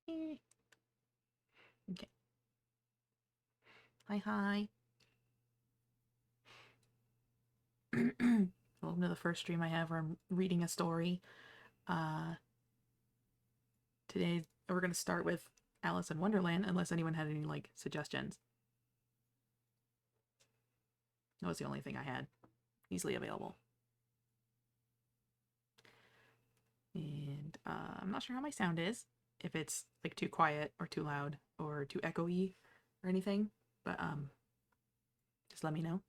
Okay. Hi. Welcome to the first stream I have where I'm reading a story. Today we're going to start with Alice in Wonderland, unless anyone had any, suggestions. That was the only thing I had easily available. And I'm not sure how my sound is, if it's, too quiet or too loud or too echoey or anything, but just let me know.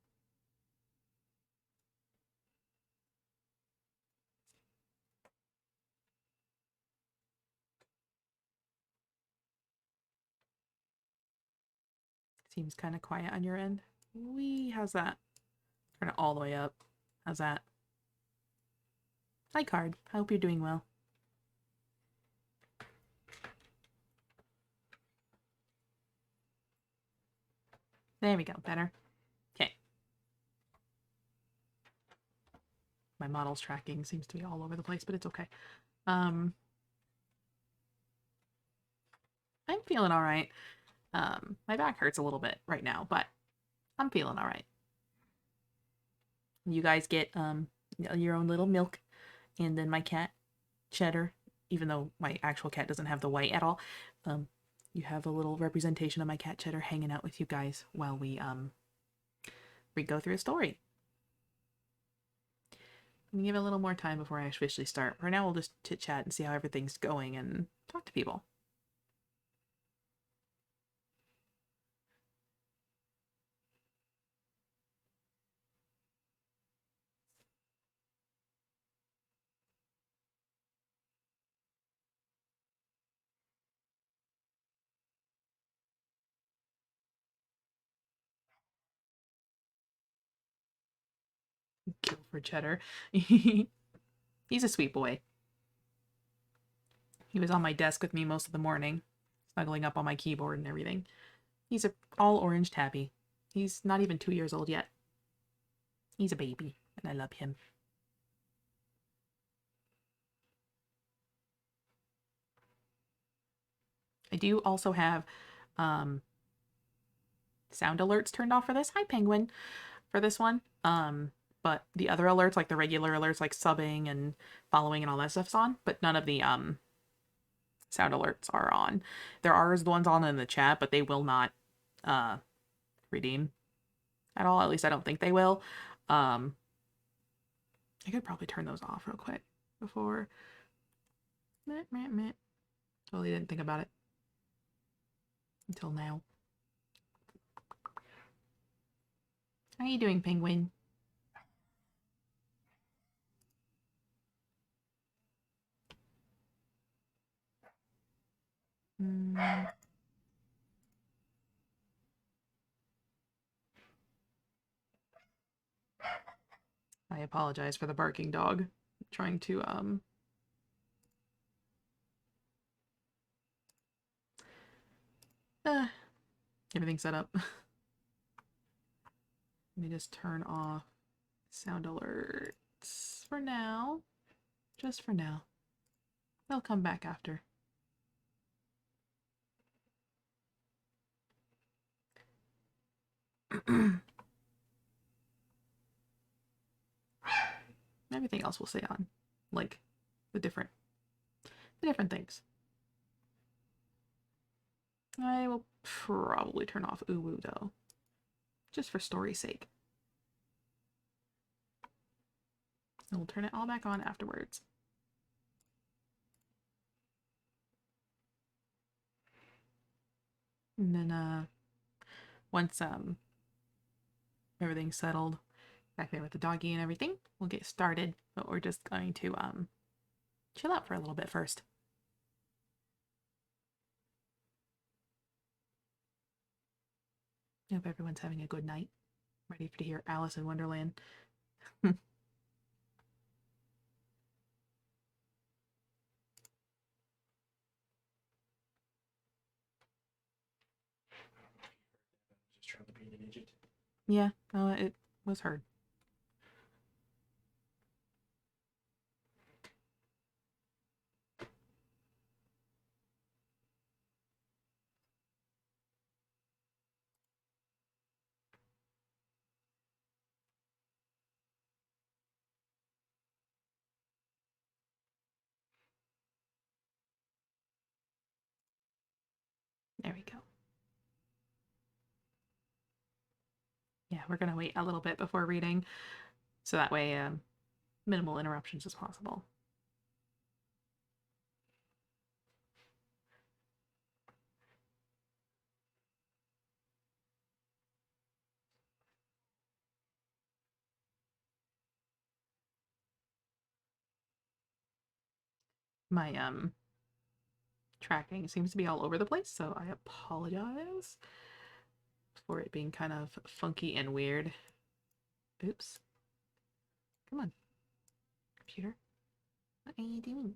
Seems kind of quiet on your end. How's that? Turn it all the way up. How's that? Hi, Card. I hope you're doing well. There we go. Better. Okay. My model's tracking seems to be all over the place, but it's okay. I'm feeling all right. My back hurts a little bit right now, but I'm feeling all right. You guys get your own little milk, and then my cat, Cheddar, even though my actual cat doesn't have the white at all, you have a little representation of my cat Cheddar hanging out with you guys while we go through a story. I'm gonna give it a little more time before I officially start. For now, we'll just chit chat and see how everything's going and talk to people. Kill for Cheddar. He's a sweet boy. He was on my desk with me most of the morning, snuggling up on my keyboard and everything. He's a all orange tabby. He's not even 2 years old yet. He's a baby, and I love him. I do also have sound alerts turned off for this. Hi, Penguin. For this one. But the other alerts, like the regular alerts, like subbing and following and all that stuff's on, but none of the sound alerts are on. There are the ones on in the chat, but they will not redeem at all. At least I don't think they will. I could probably turn those off real quick before. Totally didn't think about it until now. How are you doing, Penguin? I apologize for the barking dog. I'm trying to everything set up. Let me just turn off sound alerts for now. Just for now. They'll come back after. Everything else will stay on. Like the different things. I will probably turn off uwu though. Just for story's sake. And we'll turn it all back on afterwards. And then once everything's settled back there with the doggy and everything, we'll get started. But we're just going to chill out for a little bit first. I hope everyone's having a good night. Ready to hear Alice in Wonderland. Yeah, it was heard. we go. Yeah, we're going to wait a little bit before reading, so that way minimal interruptions as possible. My tracking seems to be all over the place, so I apologize for it being kind of funky and weird. Oops. Come on, computer. What are you doing?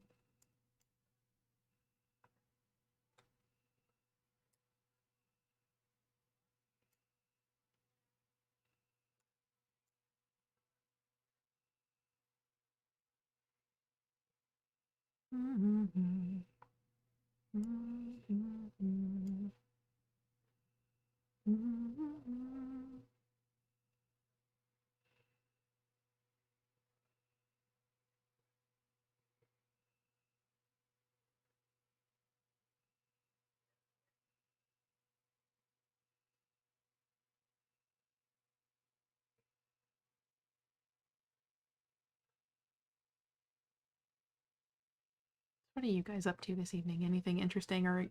What are you guys up to this evening? Anything interesting or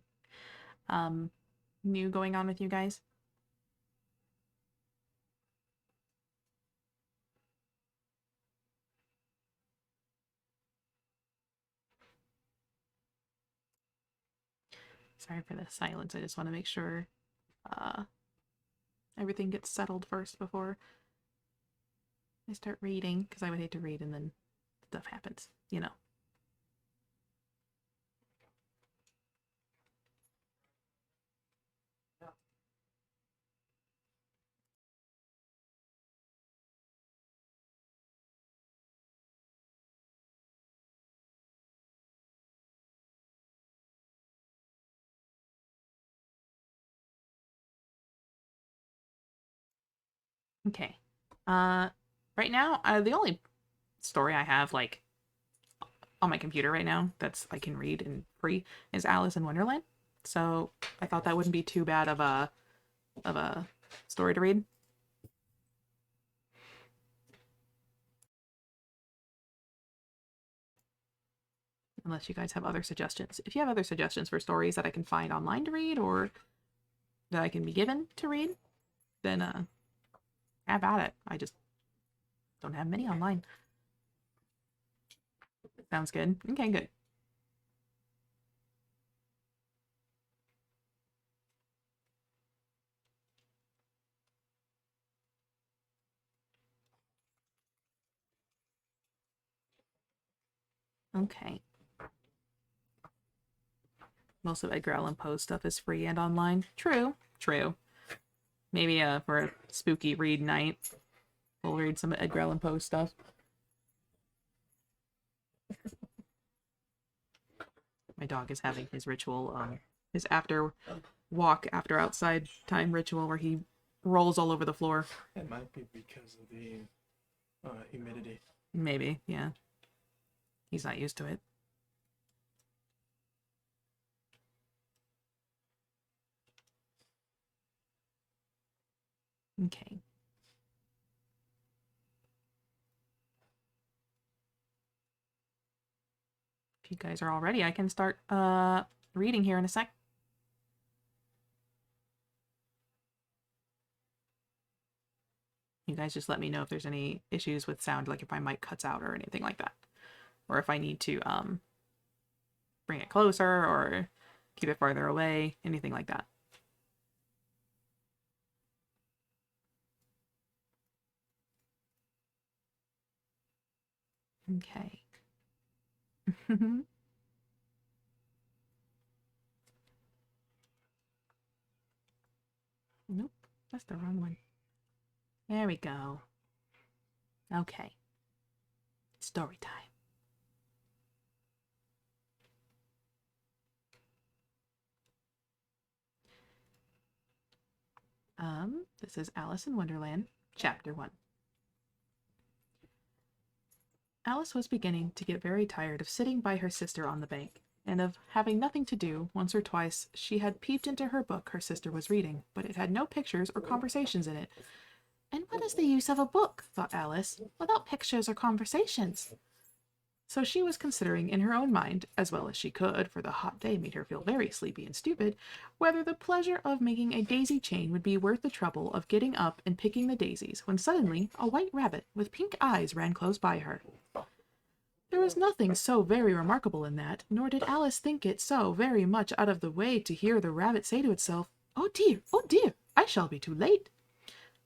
new going on with you guys? Sorry for the silence. I just want to make sure everything gets settled first before I start reading, because I would hate to read and then stuff happens, you know. Okay. Right now, the only story I have like on my computer right now that's I can read and free is Alice in Wonderland. So I thought that wouldn't be too bad of a story to read. Unless you guys have other suggestions. If you have other suggestions for stories that I can find online to read or that I can be given to read, then have at it. I just don't have many online. Sounds good. Okay, good. Okay. Most of Edgar Allan Poe's stuff is free and online. True. True. Maybe for a spooky read night, we'll read some Edgar Allan Poe stuff. My dog is having his ritual, his after walk after outside time ritual where he rolls all over the floor. It might be because of the humidity. Maybe, yeah. He's not used to it. Okay. If you guys are all ready, I can start reading here in a sec. You guys just let me know if there's any issues with sound, like if my mic cuts out or anything like that. Or if I need to bring it closer or keep it farther away, anything like that. Okay. Nope, that's the wrong one. There we go. Okay. Story time. This is Alice in Wonderland, Chapter 1. Alice was beginning to get very tired of sitting by her sister on the bank and of having nothing to do, once or twice she had peeped into her book her sister was reading, but it had no pictures or conversations in it. And what is the use of a book, thought Alice, without pictures or conversations? So she was considering in her own mind, as well as she could, for the hot day made her feel very sleepy and stupid, whether the pleasure of making a daisy chain would be worth the trouble of getting up and picking the daisies, when suddenly a white rabbit with pink eyes ran close by her. There was nothing so very remarkable in that, nor did Alice think it so very much out of the way to hear the rabbit say to itself, oh dear, I shall be too late."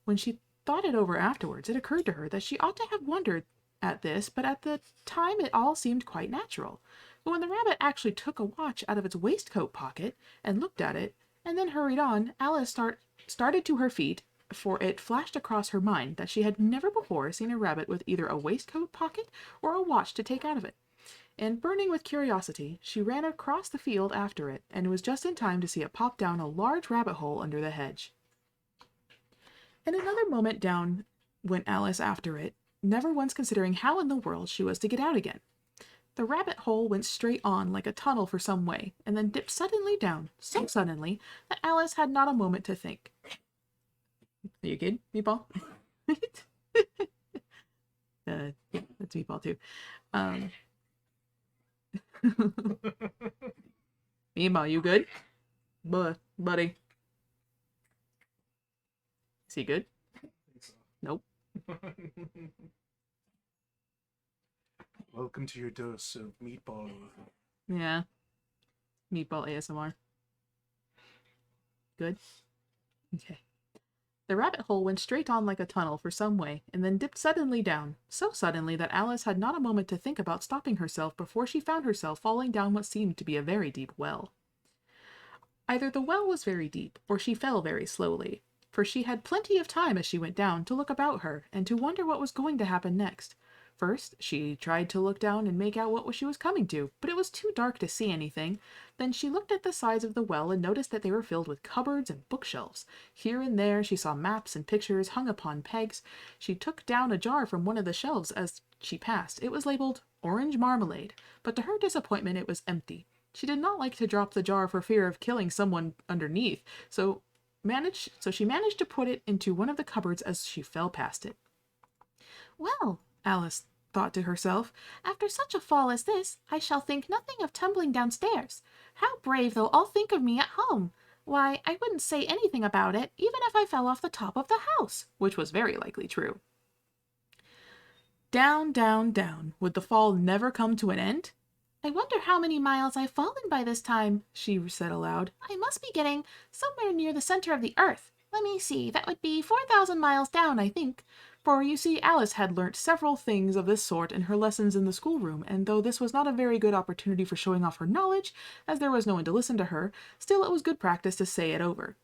When she thought it over afterwards, it occurred to her that she ought to have wondered at this, but at the time it all seemed quite natural. But when the rabbit actually took a watch out of its waistcoat pocket and looked at it, and then hurried on, Alice started to her feet, for it flashed across her mind that she had never before seen a rabbit with either a waistcoat pocket or a watch to take out of it. And burning with curiosity, she ran across the field after it, and was just in time to see it pop down a large rabbit hole under the hedge. In another moment down went Alice after it, never once considering how in the world she was to get out again. The rabbit hole went straight on like a tunnel for some way, and then dipped suddenly down, so suddenly that Alice had not a moment to think. Are you good, Meatball? Yeah, that's Meatball too. Meatball, you good? Buddy. Is he good? Nope. Welcome to your dose of meatball. Yeah. Meatball ASMR. Good? Okay. The rabbit hole went straight on like a tunnel for some way, and then dipped suddenly down, so suddenly that Alice had not a moment to think about stopping herself before she found herself falling down what seemed to be a very deep well. Either the well was very deep, or she fell very slowly, for she had plenty of time as she went down to look about her, and to wonder what was going to happen next. First, she tried to look down and make out what she was coming to, but it was too dark to see anything. Then she looked at the sides of the well and noticed that they were filled with cupboards and bookshelves. Here and there she saw maps and pictures hung upon pegs. She took down a jar from one of the shelves as she passed. It was labeled Orange Marmalade, but to her disappointment it was empty. She did not like to drop the jar for fear of killing someone underneath, so she managed to put it into one of the cupboards as she fell past it. Well, Alice thought to herself, after such a fall as this, I shall think nothing of tumbling downstairs. How brave they'll all think of me at home! Why, I wouldn't say anything about it, even if I fell off the top of the house, which was very likely true. Down, down, down. Would the fall never come to an end? I wonder how many miles I've fallen by this time, she said aloud. I must be getting somewhere near the center of the earth. Let me see, that would be 4,000 miles down, I think. For, you see, Alice had learnt several things of this sort in her lessons in the schoolroom, and though this was not a very good opportunity for showing off her knowledge, as there was no one to listen to her, still it was good practice to say it over.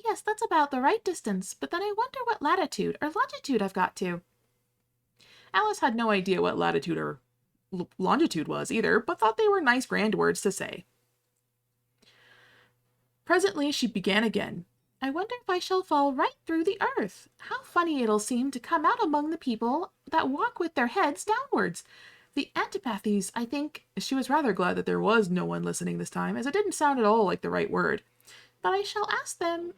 Yes, that's about the right distance, but then I wonder what latitude or longitude I've got to. Alice had no idea what latitude or longitude was either, but thought they were nice grand words to say. Presently she began again. I wonder if I shall fall right through the earth. How funny it'll seem to come out among the people that walk with their heads downwards. The antipathies, I think. She was rather glad that there was no one listening this time, as it didn't sound at all like the right word. But I shall ask them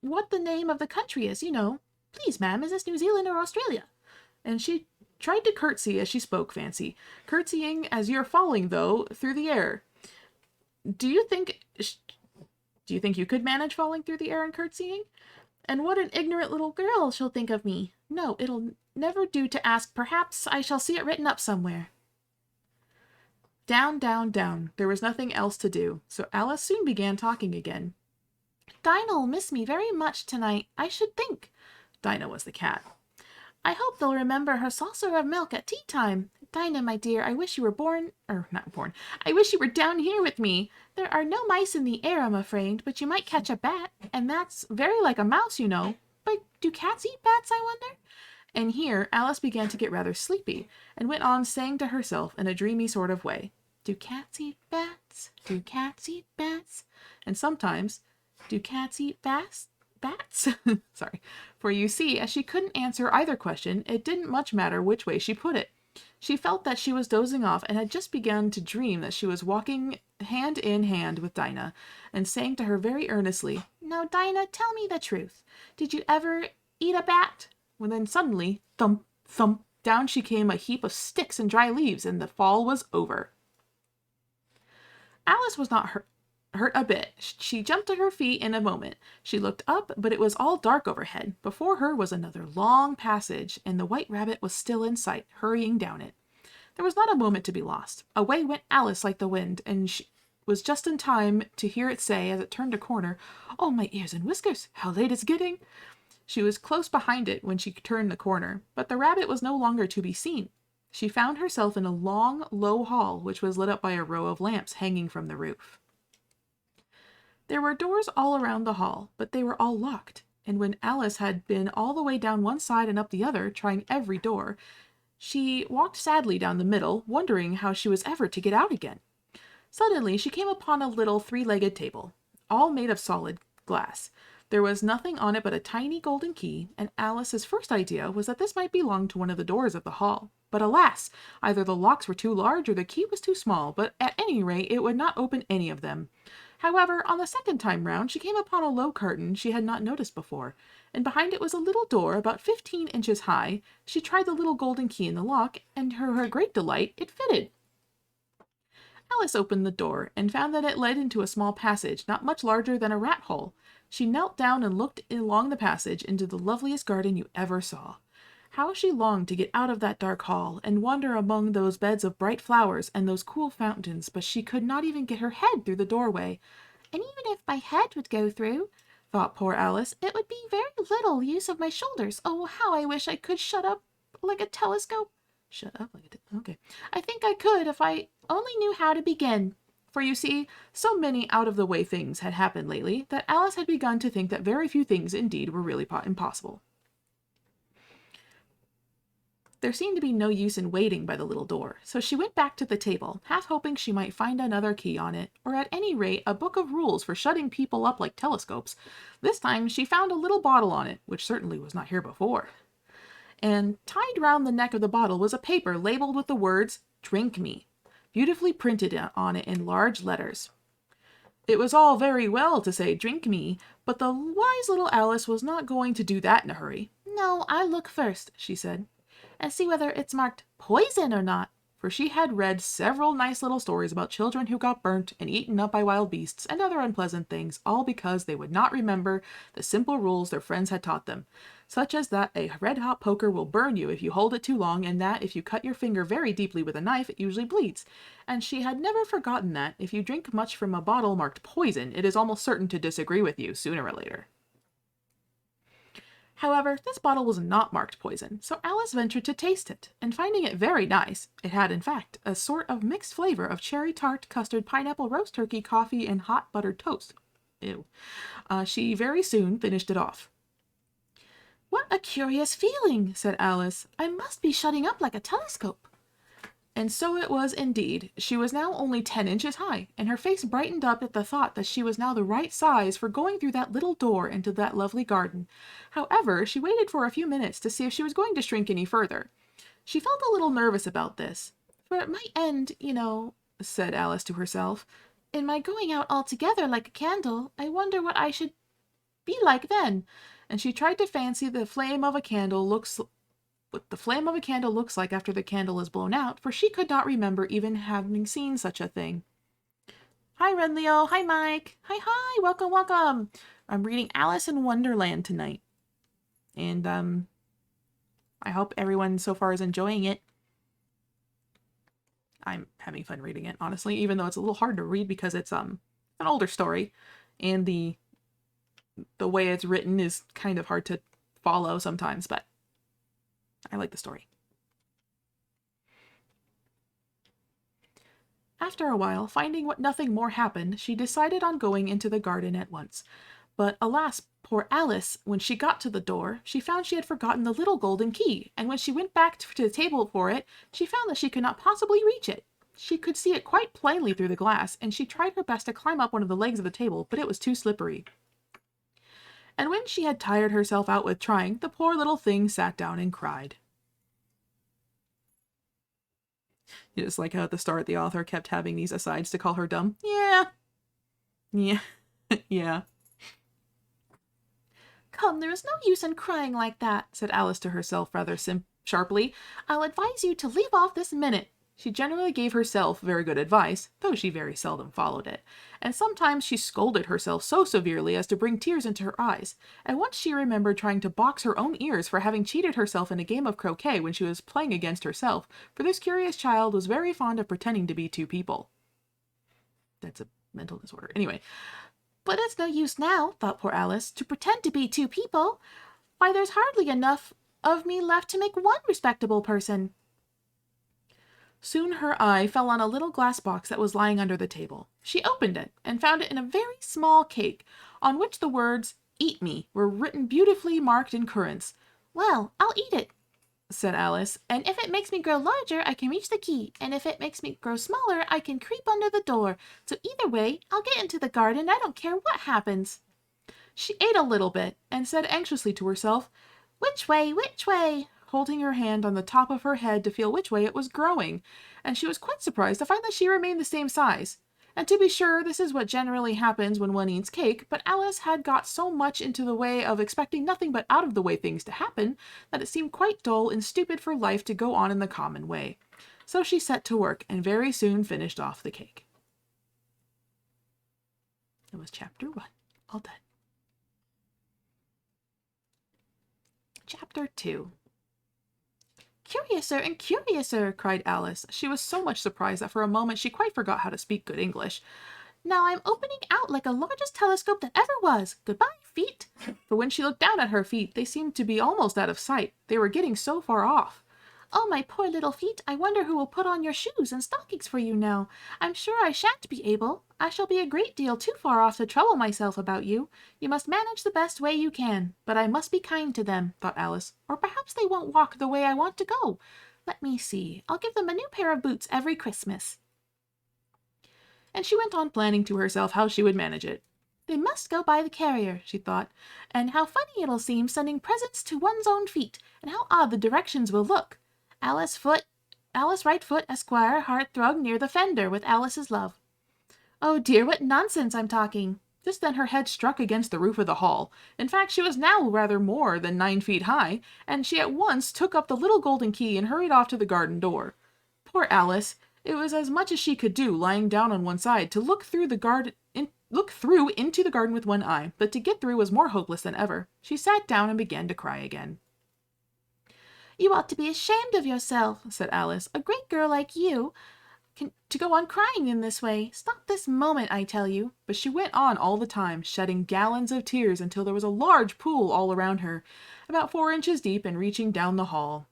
what the name of the country is, you know. Please, ma'am, is this New Zealand or Australia? And she tried to curtsy as she spoke, Fancy. Curtsying as you're falling, though, through the air. Do you think you could manage falling through the air and curtsying? And what an ignorant little girl she'll think of me. No, it'll never do to ask. Perhaps I shall see it written up somewhere. Down, down, down. There was nothing else to do, so Alice soon began talking again. Dinah'll miss me very much tonight, I should think. Dinah was the cat. I hope they'll remember her saucer of milk at tea time. Dinah, my dear, I wish you were I wish you were down here with me. There are no mice in the air, I'm afraid, but you might catch a bat, and that's very like a mouse, you know. But do cats eat bats, I wonder? And here Alice began to get rather sleepy, and went on saying to herself in a dreamy sort of way, do cats eat bats? Do cats eat bats? And sometimes, do cats eat bats? Sorry. For you see, as she couldn't answer either question, it didn't much matter which way she put it. She felt that she was dozing off and had just begun to dream that she was walking hand in hand with Dinah and saying to her very earnestly, "Now, Dinah, tell me the truth. Did you ever eat a bat?" When then suddenly, thump, thump, down she came a heap of sticks and dry leaves, and the fall was over. Alice was not hurt a bit. She jumped to her feet in a moment. She looked up, but it was all dark overhead. Before her was another long passage, and the White Rabbit was still in sight, hurrying down it. There was not a moment to be lost. Away went Alice like the wind, and she was just in time to hear it say, as it turned a corner, "Oh, my ears and whiskers, how late it's getting!" She was close behind it when she turned the corner, but the rabbit was no longer to be seen. She found herself in a long, low hall, which was lit up by a row of lamps hanging from the roof. There were doors all around the hall, but they were all locked, and when Alice had been all the way down one side and up the other, trying every door, she walked sadly down the middle, wondering how she was ever to get out again. Suddenly she came upon a little three-legged table, all made of solid glass. There was nothing on it but a tiny golden key, and Alice's first idea was that this might belong to one of the doors of the hall. But alas! Either the locks were too large or the key was too small, but at any rate it would not open any of them. However, on the second time round she came upon a low curtain she had not noticed before, and behind it was a little door about 15 inches high. She tried the little golden key in the lock, and to her great delight it fitted. Alice opened the door, and found that it led into a small passage, not much larger than a rat hole. She knelt down and looked along the passage into the loveliest garden you ever saw. How she longed to get out of that dark hall, and wander among those beds of bright flowers and those cool fountains, but she could not even get her head through the doorway. "And even if my head would go through," thought poor Alice, "it would be very little use of my shoulders. Oh, how I wish I could shut up like a telescope." Shut up like a okay. "I think I could if I only knew how to begin." For you see, so many out-of-the-way things had happened lately that Alice had begun to think that very few things indeed were really impossible. There seemed to be no use in waiting by the little door, so she went back to the table, half hoping she might find another key on it, or at any rate a book of rules for shutting people up like telescopes. This time she found a little bottle on it, which certainly was not here before. And tied round the neck of the bottle was a paper labeled with the words, "Drink me," beautifully printed on it in large letters. It was all very well to say "drink me," but the wise little Alice was not going to do that in a hurry. "No, I'll look first," she said, "and see whether it's marked poison or not," for she had read several nice little stories about children who got burnt and eaten up by wild beasts and other unpleasant things, all because they would not remember the simple rules their friends had taught them, such as that a red-hot poker will burn you if you hold it too long, and that if you cut your finger very deeply with a knife, it usually bleeds. And she had never forgotten that if you drink much from a bottle marked poison, it is almost certain to disagree with you sooner or later. However, this bottle was not marked poison, so Alice ventured to taste it, and finding it very nice, it had in fact a sort of mixed flavor of cherry tart, custard, pineapple, roast turkey, coffee, and hot buttered toast. Ew. She very soon finished it off. "What a curious feeling," said Alice. "I must be shutting up like a telescope." And so it was indeed. She was now only 10 inches high, and her face brightened up at the thought that she was now the right size for going through that little door into that lovely garden. However, she waited for a few minutes to see if she was going to shrink any further. She felt a little nervous about this, for it might end, said Alice to herself, "in my going out altogether like a candle. I wonder what I should be like then." And she tried to fancy what the flame of a candle looks like after the candle is blown out, for she could not remember even having seen such a thing. Hi, Renleo. Hi, Mike. Hi. Welcome, welcome. I'm reading Alice in Wonderland tonight. And, I hope everyone so far is enjoying it. I'm having fun reading it, honestly, even though it's a little hard to read because it's, an older story. And the way it's written is kind of hard to follow sometimes, but I like the story. After a while, finding nothing more happened, she decided on going into the garden at once. But alas, poor Alice, when she got to the door, she found she had forgotten the little golden key, and when she went back to the table for it, she found that she could not possibly reach it. She could see it quite plainly through the glass, and she tried her best to climb up one of the legs of the table, but it was too slippery. And when she had tired herself out with trying, the poor little thing sat down and cried. Just like how at the start the author kept having these asides to call her dumb. Yeah. Yeah. Yeah. Come, there is no use in crying like that, said Alice to herself rather sharply. I'll advise you to leave off this minute. She generally gave herself very good advice, though she very seldom followed it, and sometimes she scolded herself so severely as to bring tears into her eyes, and once she remembered trying to box her own ears for having cheated herself in a game of croquet when she was playing against herself, for this curious child was very fond of pretending to be two people. That's a mental disorder. Anyway. But it's no use now, thought poor Alice, to pretend to be two people. Why, there's hardly enough of me left to make one respectable person. Soon her eye fell on a little glass box that was lying under the table. She opened it and found it in a very small cake, on which the words, "Eat me," were written beautifully marked in currants. Well, I'll eat it, said Alice, and if it makes me grow larger, I can reach the key, and if it makes me grow smaller, I can creep under the door. So either way, I'll get into the garden. I don't care what happens. She ate a little bit and said anxiously to herself, "Which way, which way?" holding her hand on the top of her head to feel which way it was growing, and she was quite surprised to find that she remained the same size. And to be sure, this is what generally happens when one eats cake, but Alice had got so much into the way of expecting nothing but out-of-the-way things to happen, that it seemed quite dull and stupid for life to go on in the common way. So she set to work, and very soon finished off the cake. It was chapter 1, all done. Chapter 2. "Curiouser and curiouser," cried Alice. She was so much surprised that for a moment she quite forgot how to speak good English. "Now I'm opening out like the largest telescope that ever was. Goodbye, feet." For when she looked down at her feet, they seemed to be almost out of sight. They were getting so far off. "Oh, my poor little feet, I wonder who will put on your shoes and stockings for you now. I'm sure I shan't be able. I shall be a great deal too far off to trouble myself about you. You must manage the best way you can. But I must be kind to them," thought Alice, "or perhaps they won't walk the way I want to go. Let me see. I'll give them a new pair of boots every Christmas." And she went on planning to herself how she would manage it. "They must go by the carrier," she thought, "and how funny it'll seem sending presents to one's own feet, and how odd the directions will look. Alice right foot, Esquire, hearthrug near the fender, with Alice's love. Oh dear, what nonsense I'm talking." Just then her head struck against the roof of the hall. In fact, she was now rather more than 9 feet high, and she at once took up the little golden key and hurried off to the garden door. Poor Alice! It was as much as she could do, lying down on one side, to look through into the garden with one eye, but to get through was more hopeless than ever. She sat down and began to cry again. "You ought to be ashamed of yourself," said Alice. "A great girl like you to go on crying in this way. Stop this moment, I tell you." But she went on all the time, shedding gallons of tears until there was a large pool all around her, about 4 inches deep and reaching down the hall.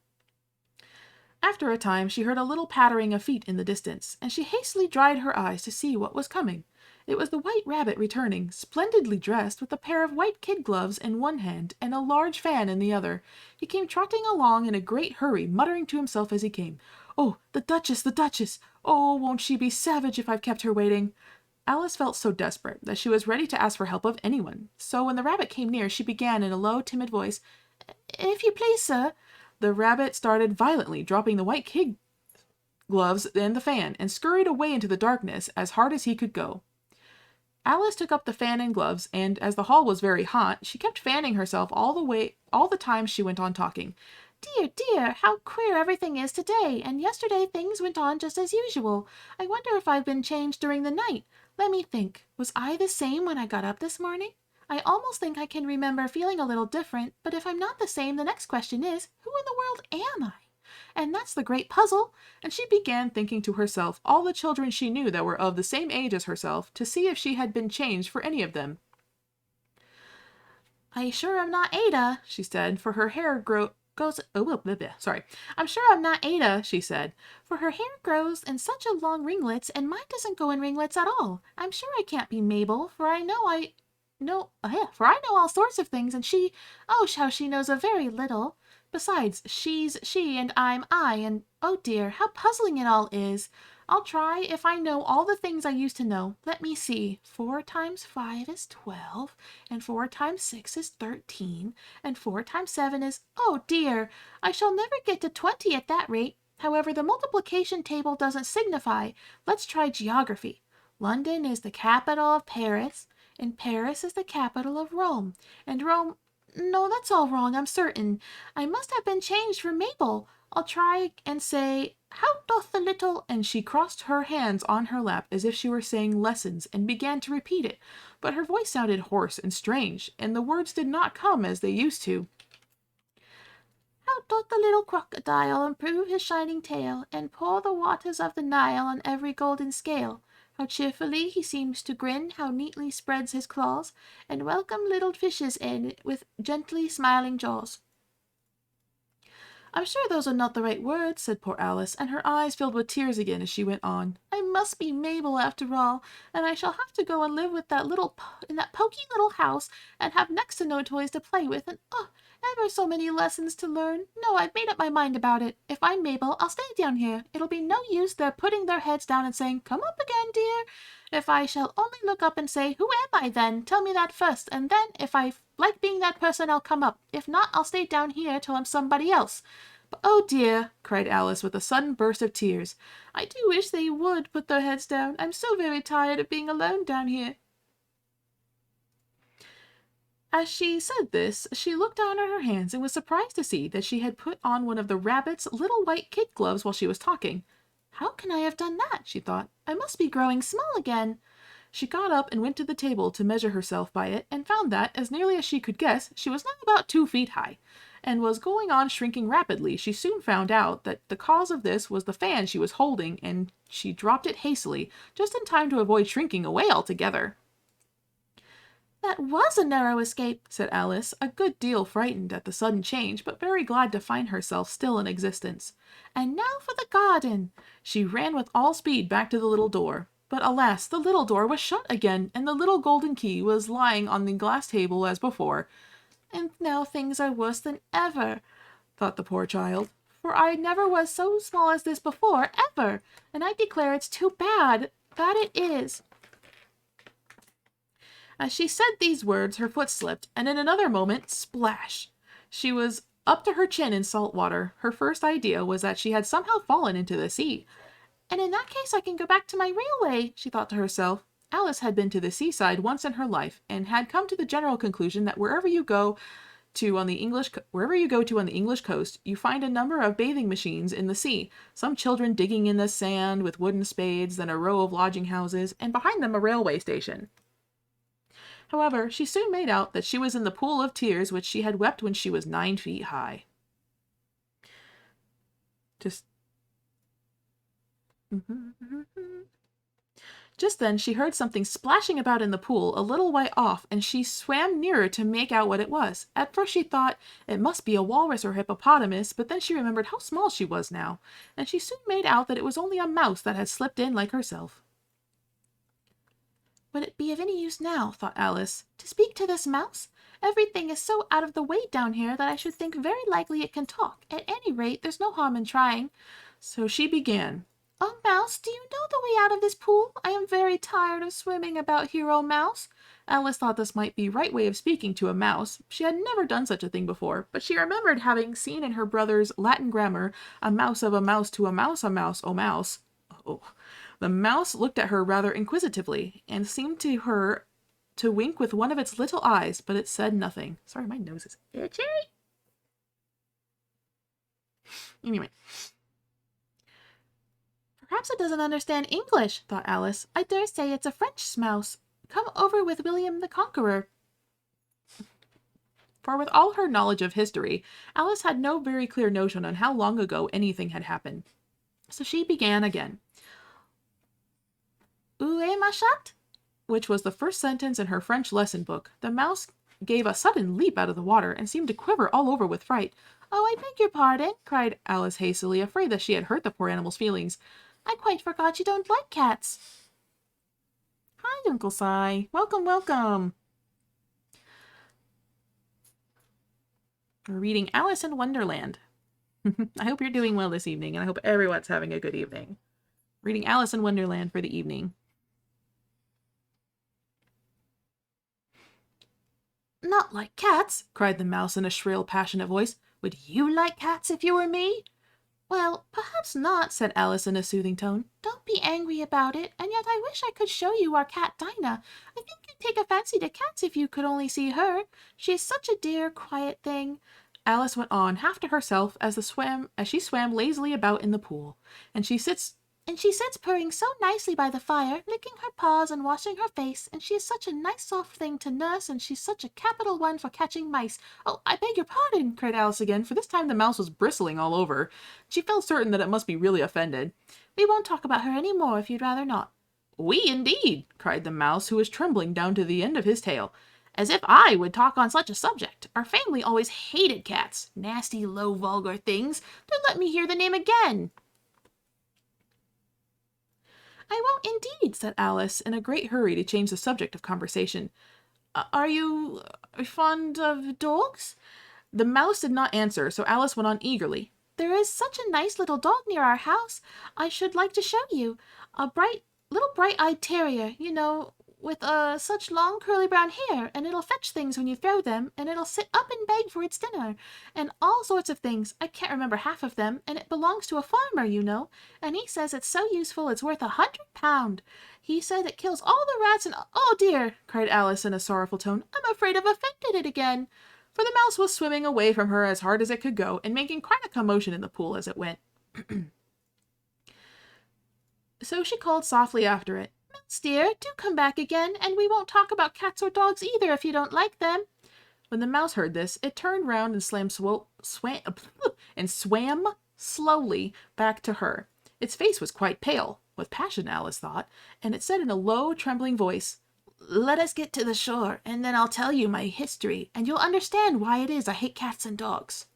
After a time she heard a little pattering of feet in the distance, and she hastily dried her eyes to see what was coming. It was the White Rabbit returning, splendidly dressed, with a pair of white kid gloves in one hand and a large fan in the other. He came trotting along in a great hurry, muttering to himself as he came, "Oh, the Duchess, the Duchess! Oh, won't she be savage if I've kept her waiting?" Alice felt so desperate that she was ready to ask for help of anyone. So when the rabbit came near, she began in a low, timid voice, "If you please, sir." The rabbit started violently, dropping the white kid gloves and the fan, and scurried away into the darkness as hard as he could go. Alice took up the fan and gloves, and as the hall was very hot, she kept fanning herself all the time she went on talking. "Dear, dear, how queer everything is today, and yesterday things went on just as usual. I wonder if I've been changed during the night. Let me think. Was I the same when I got up this morning? I almost think I can remember feeling a little different, but if I'm not the same, the next question is, who in the world am I? And that's the great puzzle." And she began thinking to herself all the children she knew that were of the same age as herself, to see if she had been changed for any of them. "I sure am not Ada," she said, "for her hair goes... I'm sure I'm not Ada," she said, "for her hair grows in such a long ringlets, and mine doesn't go in ringlets at all. I'm sure I can't be Mabel, for I know all sorts of things, and oh, how she knows a very little. Besides, she's she, and I'm I, and oh dear, how puzzling it all is. I'll try if I know all the things I used to know. Let me see. 4 times 5 is 12, and 4 times 6 is 13, and 4 times 7 is... Oh dear, I shall never get to 20 at that rate. However, the multiplication table doesn't signify. Let's try geography. London is the capital of Paris, and Paris is the capital of Rome. And Rome... No, that's all wrong, I'm certain. I must have been changed for Mabel. I'll try and say, how doth the little... And she crossed her hands on her lap as if she were saying lessons and began to repeat it. But her voice sounded hoarse and strange, and the words did not come as they used to. How doth the little crocodile improve his shining tail, and pour the waters of the Nile on every golden scale? How cheerfully he seems to grin, how neatly spreads his claws, and welcome little fishes in with gently smiling jaws. I'm sure those are not the right words, said poor Alice, and her eyes filled with tears again as she went on. I must be Mabel after all, and I shall have to go and live with in that poky little house, and have next to no toys to play with, and ever so many lessons to learn. No, I've made up my mind about it. If I'm Mabel, I'll stay down here. It'll be no use their putting their heads down and saying, come up again, dear. If I shall only look up and say, who am I then? Tell me that first, and then if I like being that person, I'll come up. If not, I'll stay down here till I'm somebody else. But oh dear, cried Alice with a sudden burst of tears. I do wish they would put their heads down. I'm so very tired of being alone down here. As she said this, she looked down at her hands and was surprised to see that she had put on one of the rabbit's little white kid gloves while she was talking. How can I have done that? She thought. I must be growing small again. She got up and went to the table to measure herself by it, and found that, as nearly as she could guess, she was now about 2 feet high, and was going on shrinking rapidly. She soon found out that the cause of this was the fan she was holding, and she dropped it hastily, just in time to avoid shrinking away altogether. That was a narrow escape, said Alice, a good deal frightened at the sudden change, but very glad to find herself still in existence. And now for the garden. She ran with all speed back to the little door. But alas, the little door was shut again, and the little golden key was lying on the glass table as before. And now things are worse than ever, thought the poor child, for I never was so small as this before, ever, and I declare it's too bad. That it is. As she said these words, her foot slipped, and in another moment, splash! She was up to her chin in salt water. Her first idea was that she had somehow fallen into the sea. And in that case I can go back to my railway, she thought to herself. Alice had been to the seaside once in her life, and had come to the general conclusion that wherever you go to on the English coast, you find a number of bathing machines in the sea, some children digging in the sand with wooden spades, then a row of lodging houses, and behind them a railway station. However, she soon made out that she was in the pool of tears which she had wept when she was 9 feet high. Just then she heard something splashing about in the pool a little way off, and she swam nearer to make out what it was. At first she thought it must be a walrus or hippopotamus, but then she remembered how small she was now, and she soon made out that it was only a mouse that had slipped in like herself. Would it be of any use now, thought Alice, to speak to this mouse? Everything is so out of the way down here that I should think very likely it can talk. At any rate, there's no harm in trying. So she began. Oh, Mouse, do you know the way out of this pool? I am very tired of swimming about here, oh, Mouse. Alice thought this might be right way of speaking to a mouse. She had never done such a thing before, but she remembered having seen in her brother's Latin grammar, a mouse of a mouse to a mouse, oh, mouse. Oh. The mouse looked at her rather inquisitively, and seemed to her to wink with one of its little eyes, but it said nothing. Sorry, my nose is itchy. Anyway. Perhaps it doesn't understand English, thought Alice. I dare say it's a French mouse. Come over with William the Conqueror. For with all her knowledge of history, Alice had no very clear notion on how long ago anything had happened. So she began again. Où est ma chatte? Which was the first sentence in her French lesson book. The mouse gave a sudden leap out of the water, and seemed to quiver all over with fright. Oh, I beg your pardon, cried Alice hastily, afraid that she had hurt the poor animal's feelings. I quite forgot you don't like cats. Hi, Uncle Si. Welcome, welcome. We're reading Alice in Wonderland. I hope you're doing well this evening, and I hope everyone's having a good evening. Reading Alice in Wonderland for the evening. Not like cats, cried the mouse in a shrill, passionate voice. Would you like cats if you were me? Well, perhaps not, said Alice in a soothing tone. Don't be angry about it, and yet I wish I could show you our cat Dinah. I think you'd take a fancy to cats if you could only see her. She's such a dear, quiet thing. Alice went on, half to herself, as she swam lazily about in the pool. And she sits purring so nicely by the fire, licking her paws and washing her face, and she is such a nice soft thing to nurse, and she's such a capital one for catching mice. Oh, I beg your pardon, cried Alice again, for this time the mouse was bristling all over. She felt certain that it must be really offended. We won't talk about her any more if you'd rather not. We indeed, cried the mouse, who was trembling down to the end of his tail. As if I would talk on such a subject. Our family always hated cats. Nasty, low, vulgar things. Don't let me hear the name again. I won't indeed, said Alice, in a great hurry to change the subject of conversation. Are you fond of dogs? The mouse did not answer, so Alice went on eagerly. There is such a nice little dog near our house. I should like to show you. A little bright-eyed terrier, you know, with such long curly brown hair, and it'll fetch things when you throw them, and it'll sit up and beg for its dinner, and all sorts of things. I can't remember half of them, and it belongs to a farmer, you know, and he says it's so useful it's worth £100. He said it kills all the rats and— Oh dear, cried Alice in a sorrowful tone, I'm afraid I've offended it again. For the mouse was swimming away from her as hard as it could go, and making quite a commotion in the pool as it went. So she called softly after it. Mouse dear, do come back again, and we won't talk about cats or dogs either if you don't like them. When the mouse heard this, it turned round and swam slowly back to her. Its face was quite pale, with passion, Alice thought, and it said in a low, trembling voice, Let us get to the shore, and then I'll tell you my history, and you'll understand why it is I hate cats and dogs.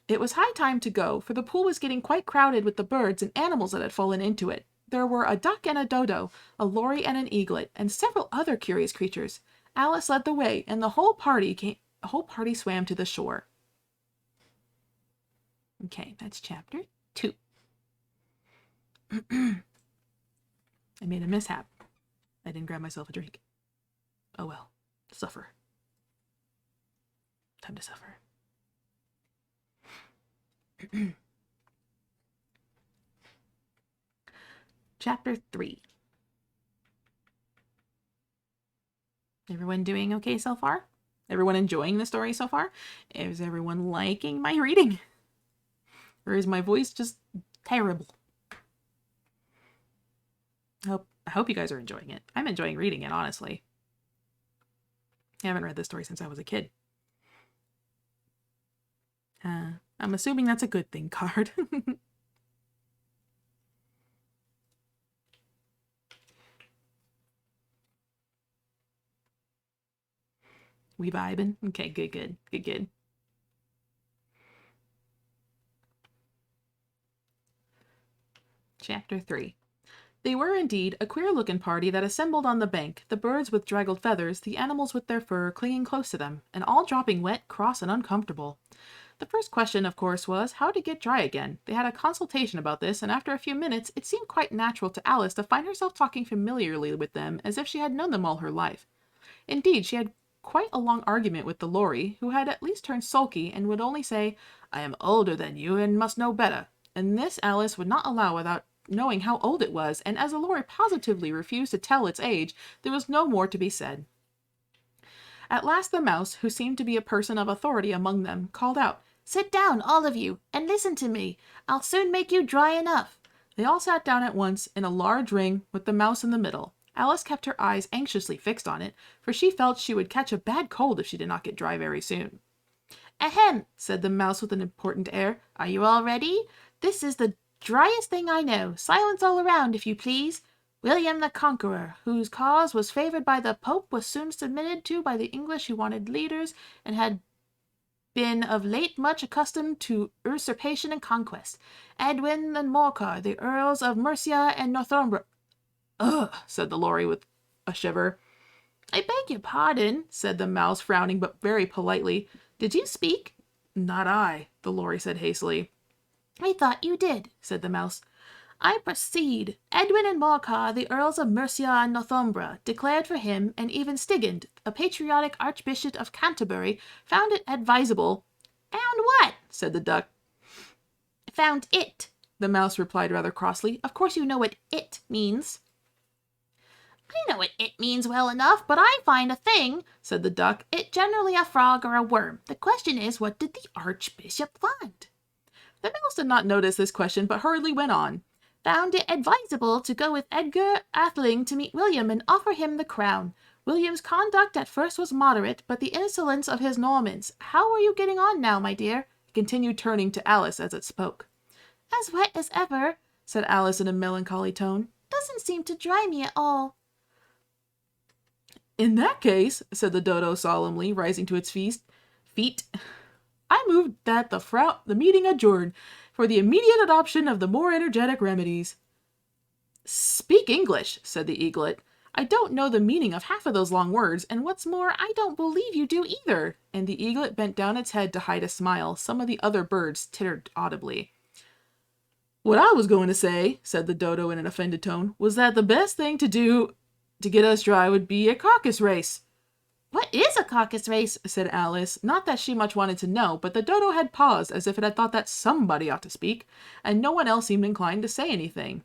It was high time to go, for the pool was getting quite crowded with the birds and animals that had fallen into it. There were a duck and a dodo, a lory and an eaglet, and several other curious creatures. Alice led the way, and the whole party swam to the shore. Okay, that's chapter 2. I made a mishap. I didn't grab myself a drink. Oh well, suffer. Time to suffer. Chapter 3. Everyone doing okay so far? Everyone enjoying the story so far? Is everyone liking my reading? Or is my voice just terrible? I hope you guys are enjoying it. I'm enjoying reading it, honestly. I haven't read this story since I was a kid. I'm assuming that's a good thing, card. We vibing? Okay, good. Chapter 3. They were indeed a queer-looking party that assembled on the bank, the birds with draggled feathers, the animals with their fur clinging close to them, and all dropping wet, cross, and uncomfortable. The first question, of course, was how to get dry again. They had a consultation about this, and after a few minutes, it seemed quite natural to Alice to find herself talking familiarly with them as if she had known them all her life. Indeed, she had quite a long argument with the lory, who had at least turned sulky and would only say, I am older than you and must know better. And this Alice would not allow without knowing how old it was, and as the lory positively refused to tell its age, there was no more to be said. At last the mouse, who seemed to be a person of authority among them, called out, Sit down, all of you, and listen to me. I'll soon make you dry enough. They all sat down at once in a large ring with the mouse in the middle. Alice kept her eyes anxiously fixed on it, for she felt she would catch a bad cold if she did not get dry very soon. Ahem, said the mouse with an important air. Are you all ready? This is the driest thing I know. Silence all around, if you please. William the Conqueror, whose cause was favored by the Pope, was soon submitted to by the English who wanted leaders and had been of late much accustomed to usurpation and conquest. Edwin and Morcar, the Earls of Mercia and Northumbria. Ugh, said the lory with a shiver. I beg your pardon, said the mouse, frowning but very politely. Did you speak? Not I, the lory said hastily. I thought you did, said the mouse. I proceed. Edwin and Morcar, the Earls of Mercia and Northumbria, declared for him, and even Stigand, a patriotic Archbishop of Canterbury, found it advisable. And what? said the duck. Found it, the mouse replied rather crossly. Of course you know what it means. I know what it means well enough, but I find a thing, said the duck. It generally a frog or a worm. The question is, what did the archbishop find? The mouse did not notice this question, but hurriedly went on. Found it advisable to go with Edgar Atheling to meet William and offer him the crown. William's conduct at first was moderate, but the insolence of his Normans. How are you getting on now, my dear? He continued, turning to Alice as it spoke. As wet as ever, said Alice in a melancholy tone. Doesn't seem to dry me at all. In that case, said the dodo solemnly, rising to its feet, I move that the meeting adjourn for the immediate adoption of the more energetic remedies. Speak English, said the eaglet. I don't know the meaning of half of those long words, and what's more, I don't believe you do either. And the eaglet bent down its head to hide a smile. Some of the other birds tittered audibly. What I was going to say, said the dodo in an offended tone, was that the best thing to do to get us dry would be a caucus race. What is a caucus race? Said Alice. Not that she much wanted to know, but the dodo had paused as if it had thought that somebody ought to speak, and no one else seemed inclined to say anything.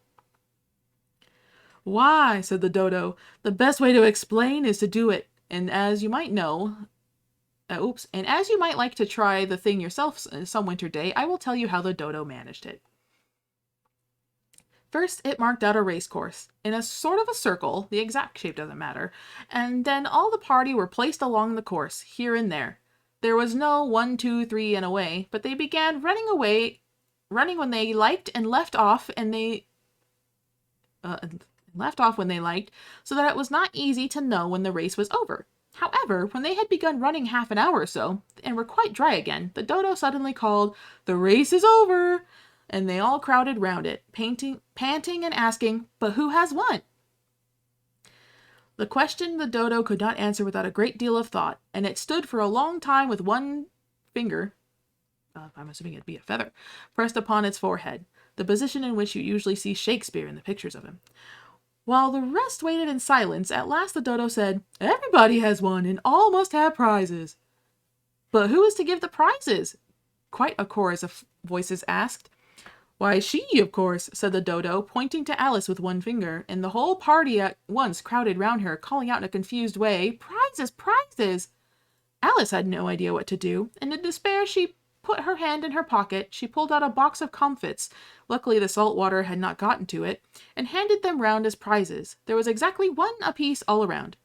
Why, said the dodo, the best way to explain is to do it, and as you might like to try the thing yourself some winter day, I will tell you how the dodo managed it. First, it marked out a race course, in a sort of a circle, the exact shape doesn't matter, and then all the party were placed along the course, here and there. There was no 1, 2, 3, and away, but they began running when they liked and left off when they liked, so that it was not easy to know when the race was over. However, when they had begun running half an hour or so, and were quite dry again, the dodo suddenly called, "The race is over!" And they all crowded round it, panting and asking, "But who has won?" The question the dodo could not answer without a great deal of thought, and it stood for a long time with one finger, I'm assuming it'd be a feather, pressed upon its forehead, the position in which you usually see Shakespeare in the pictures of him. While the rest waited in silence, at last the dodo said, "Everybody has won, and all must have prizes." "But who is to give the prizes?" Quite a chorus of voices asked. "Why, she, of course," said the dodo, pointing to Alice with one finger, and the whole party at once crowded round her, calling out in a confused way, "Prizes! Prizes!" Alice had no idea what to do, and in despair she put her hand in her pocket, she pulled out a box of comfits, luckily the salt water had not gotten to it, and handed them round as prizes. There was exactly one apiece all around.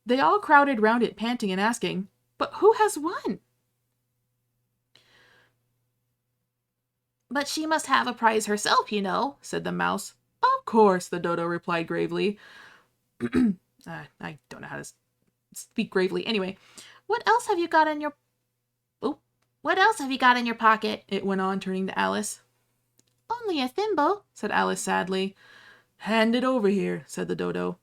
They all crowded round it, panting and asking, "But who has won?" "But she must have a prize herself, you know," said the mouse. "Of course," the dodo replied gravely. I don't know how to speak gravely. Anyway, What else have you got in your pocket?" it went on, turning to Alice. "Only a thimble," said Alice sadly. "Hand it over here," said the dodo.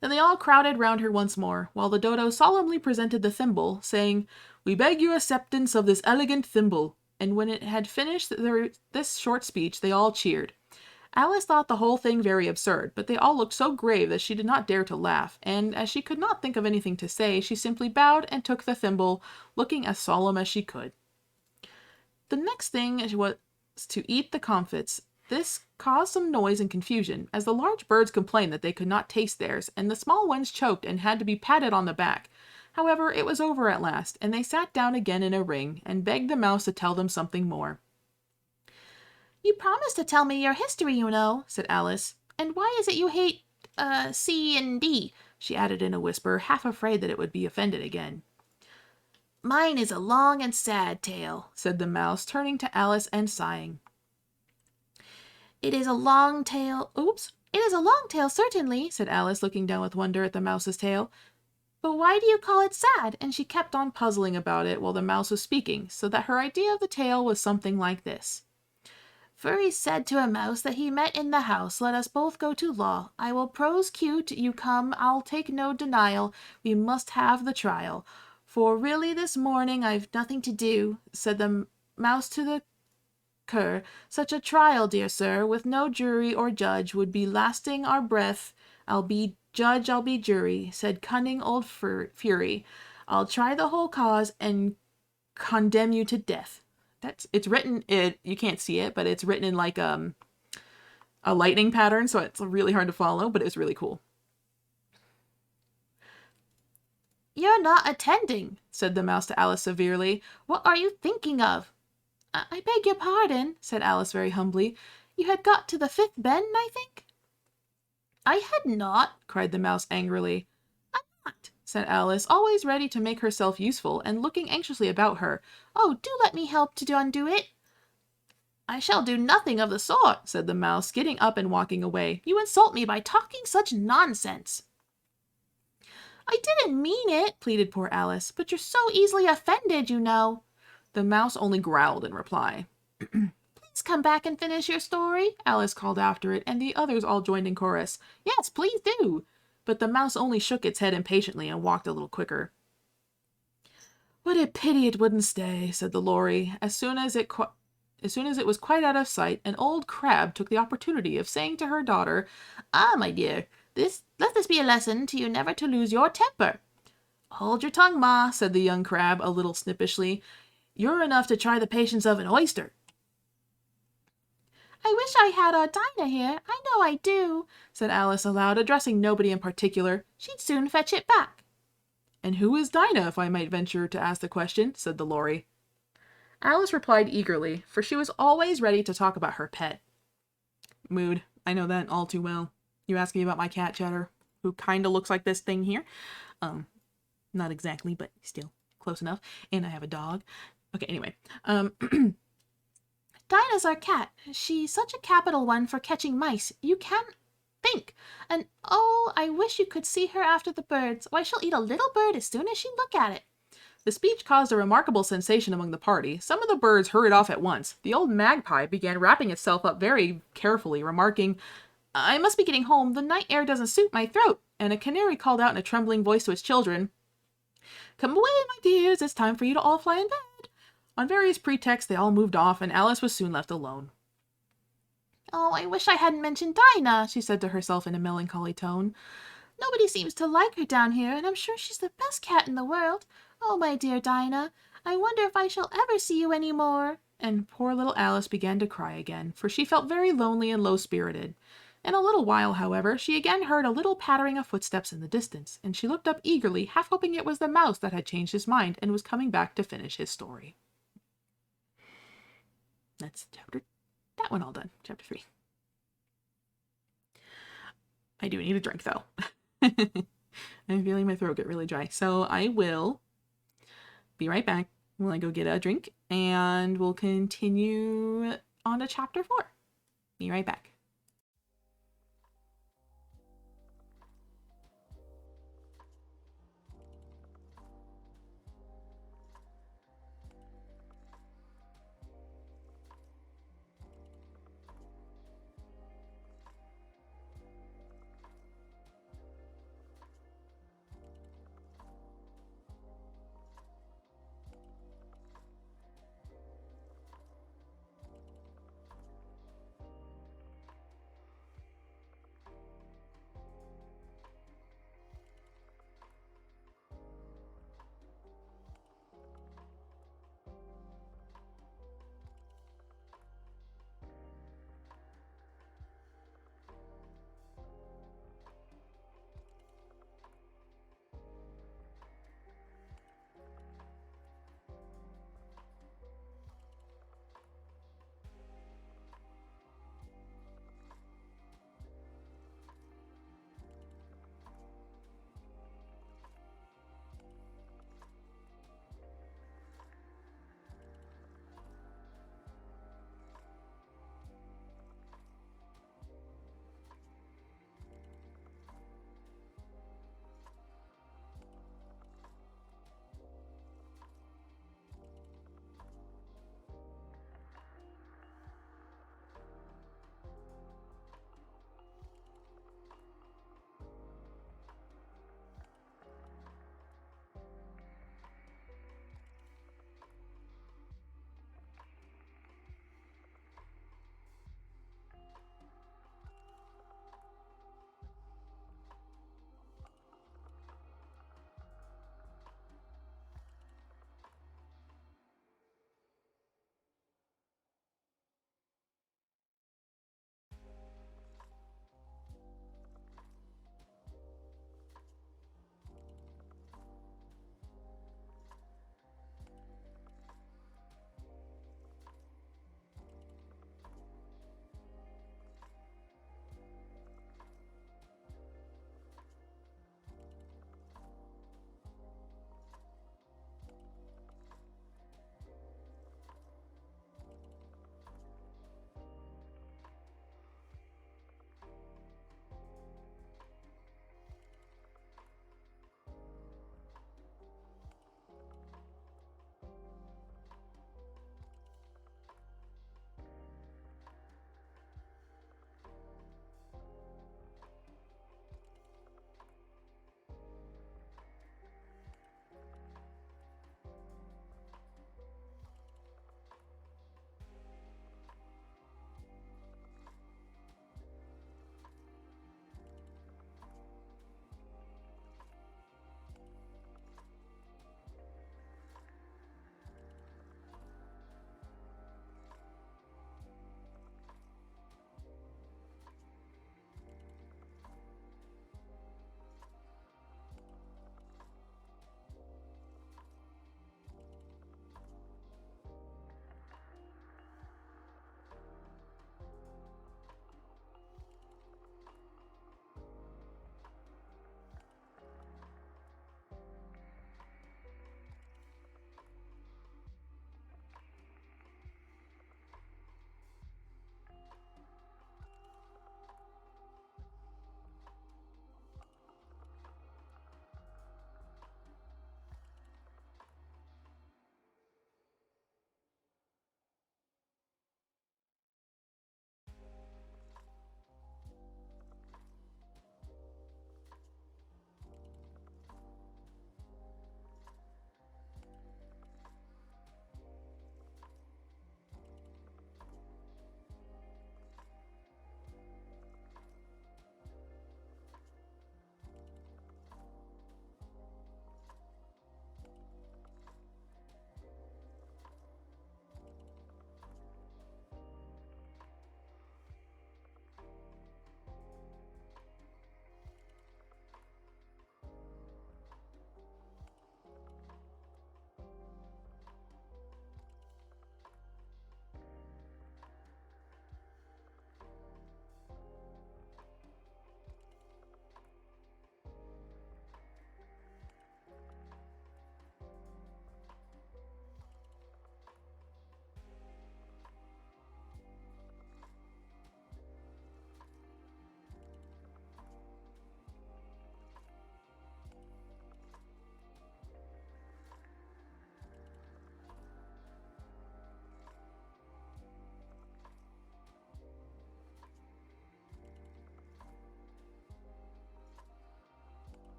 Then they all crowded round her once more, while the dodo solemnly presented the thimble, saying, "We beg your acceptance of this elegant thimble." And when it had finished this short speech, they all cheered. Alice thought the whole thing very absurd, but they all looked so grave that she did not dare to laugh, and as she could not think of anything to say, she simply bowed and took the thimble, looking as solemn as she could. The next thing was to eat the comfits. This caused some noise and confusion, as the large birds complained that they could not taste theirs, and the small ones choked and had to be patted on the back. However, it was over at last, and they sat down again in a ring, and begged the mouse to tell them something more. "You promised to tell me your history, you know," said Alice. "And why is it you hate, C and D?" she added in a whisper, half afraid that it would be offended again. "Mine is a long and sad tale," said the mouse, turning to Alice and sighing. It is a long tale, certainly," said Alice, looking down with wonder at the mouse's tail. "But why do you call it sad?" And she kept on puzzling about it while the mouse was speaking, so that her idea of the tale was something like this. "Furry said to a mouse that he met in the house, 'Let us both go to law. I will prosecute, you come, I'll take no denial. We must have the trial. For really this morning I've nothing to do,' said the mouse to the cur. 'Such a trial, dear sir, with no jury or judge, would be lasting our breath. I'll be judge, I'll be jury,' said cunning old Fury. 'I'll try the whole cause and condemn you to death.' it's written, you can't see it, but it's written in like a lightning pattern, so it's really hard to follow, but it was really cool. You're not attending, said the mouse to Alice severely. What are you thinking of? I beg your pardon, said Alice very humbly. You had got to the 5th bend, I think? I had not, cried the mouse angrily. I'm not, said Alice, always ready to make herself useful and looking anxiously about her. Oh, do let me help to undo it. I shall do nothing of the sort, said the mouse, getting up and walking away. You insult me by talking such nonsense. I didn't mean it, pleaded poor Alice, but you're so easily offended, you know. The mouse only growled in reply. Please come back and finish your story, Alice called after it, and the others all joined in chorus. Yes, please do. But the mouse only shook its head impatiently and walked a little quicker. What a pity it wouldn't stay, said the Lory. As soon as it was quite out of sight, an old crab took the opportunity of saying to her daughter, Ah, my dear, let this be a lesson to you never to lose your temper. Hold your tongue, Ma, said the young crab a little snippishly. You're enough to try the patience of an oyster. I wish I had our Dinah here. I know I do, said Alice aloud, addressing nobody in particular. She'd soon fetch it back. And who is Dinah, if I might venture to ask the question, said the Lory. Alice replied eagerly, for she was always ready to talk about her pet. Mood, I know that all too well. You asked me about my cat, Cheddar, who kind of looks like this thing here. Not exactly, but still close enough. And I have a dog. Okay, anyway. Dinah's our cat. She's such a capital one for catching mice. You can't think. And oh, I wish you could see her after the birds. Why, she'll eat a little bird as soon as she look at it. The speech caused a remarkable sensation among the party. Some of the birds hurried off at once. The old magpie began wrapping itself up very carefully, remarking, I must be getting home. The night air doesn't suit my throat. And a canary called out in a trembling voice to its children, Come away, my dears. It's time for you to all fly in bed. On various pretexts, they all moved off, and Alice was soon left alone. Oh, I wish I hadn't mentioned Dinah, she said to herself in a melancholy tone. Nobody seems to like her down here, and I'm sure she's the best cat in the world. Oh, my dear Dinah, I wonder if I shall ever see you any more. And poor little Alice began to cry again, for she felt very lonely and low-spirited. In a little while, however, she again heard a little pattering of footsteps in the distance, and she looked up eagerly, half hoping it was the mouse that had changed his mind and was coming back to finish his story. That's that one all done. Chapter 3. I do need a drink, though. I'm feeling my throat get really dry. So I will be right back when I go get a drink, and we'll continue on to Chapter 4. Be right back.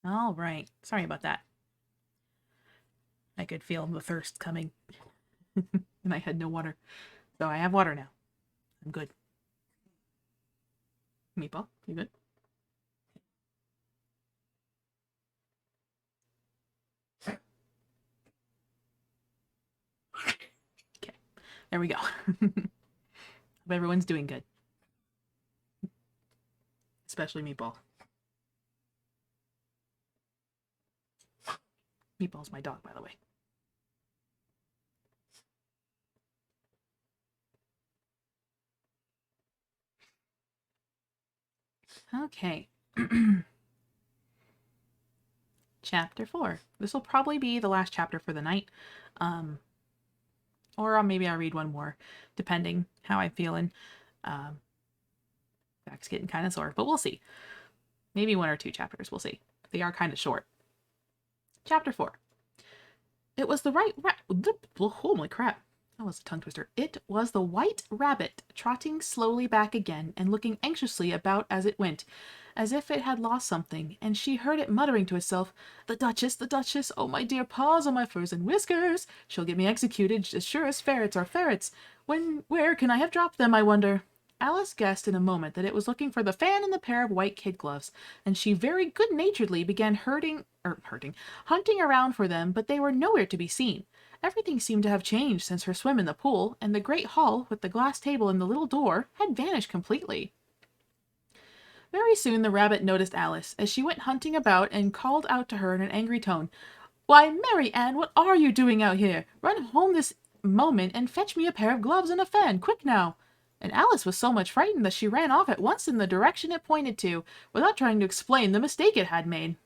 All right. Sorry about that. I could feel the thirst coming. And I had no water. So I have water now. I'm good. Meatball, you good? Okay. There we go. Hope everyone's doing good. Especially Meatball. Meatball's my dog, by the way. Okay. Chapter 4. This will probably be the last chapter for the night. Or maybe I'll read one more, depending how I'm feeling. Back's getting kind of sore, but we'll see. Maybe 1 or 2 chapters, we'll see. They are kind of short. Chapter 4. It was the holy crap. That was a tongue twister. It was the white rabbit, trotting slowly back again and looking anxiously about as it went, as if it had lost something, and she heard it muttering to itself, the Duchess, oh my dear paws on my furs and whiskers! She'll get me executed as sure as ferrets are ferrets. Where can I have dropped them, I wonder? Alice guessed in a moment that it was looking for the fan and the pair of white kid gloves, and she very good-naturedly began hunting around for them, but they were nowhere to be seen. Everything seemed to have changed since her swim in the pool, and the great hall, with the glass table and the little door, had vanished completely. Very soon the rabbit noticed Alice, as she went hunting about, and called out to her in an angry tone, "Why, Mary Ann, what are you doing out here? Run home this moment and fetch me a pair of gloves and a fan, quick now!" And Alice was so much frightened that she ran off at once in the direction it pointed to, without trying to explain the mistake it had made.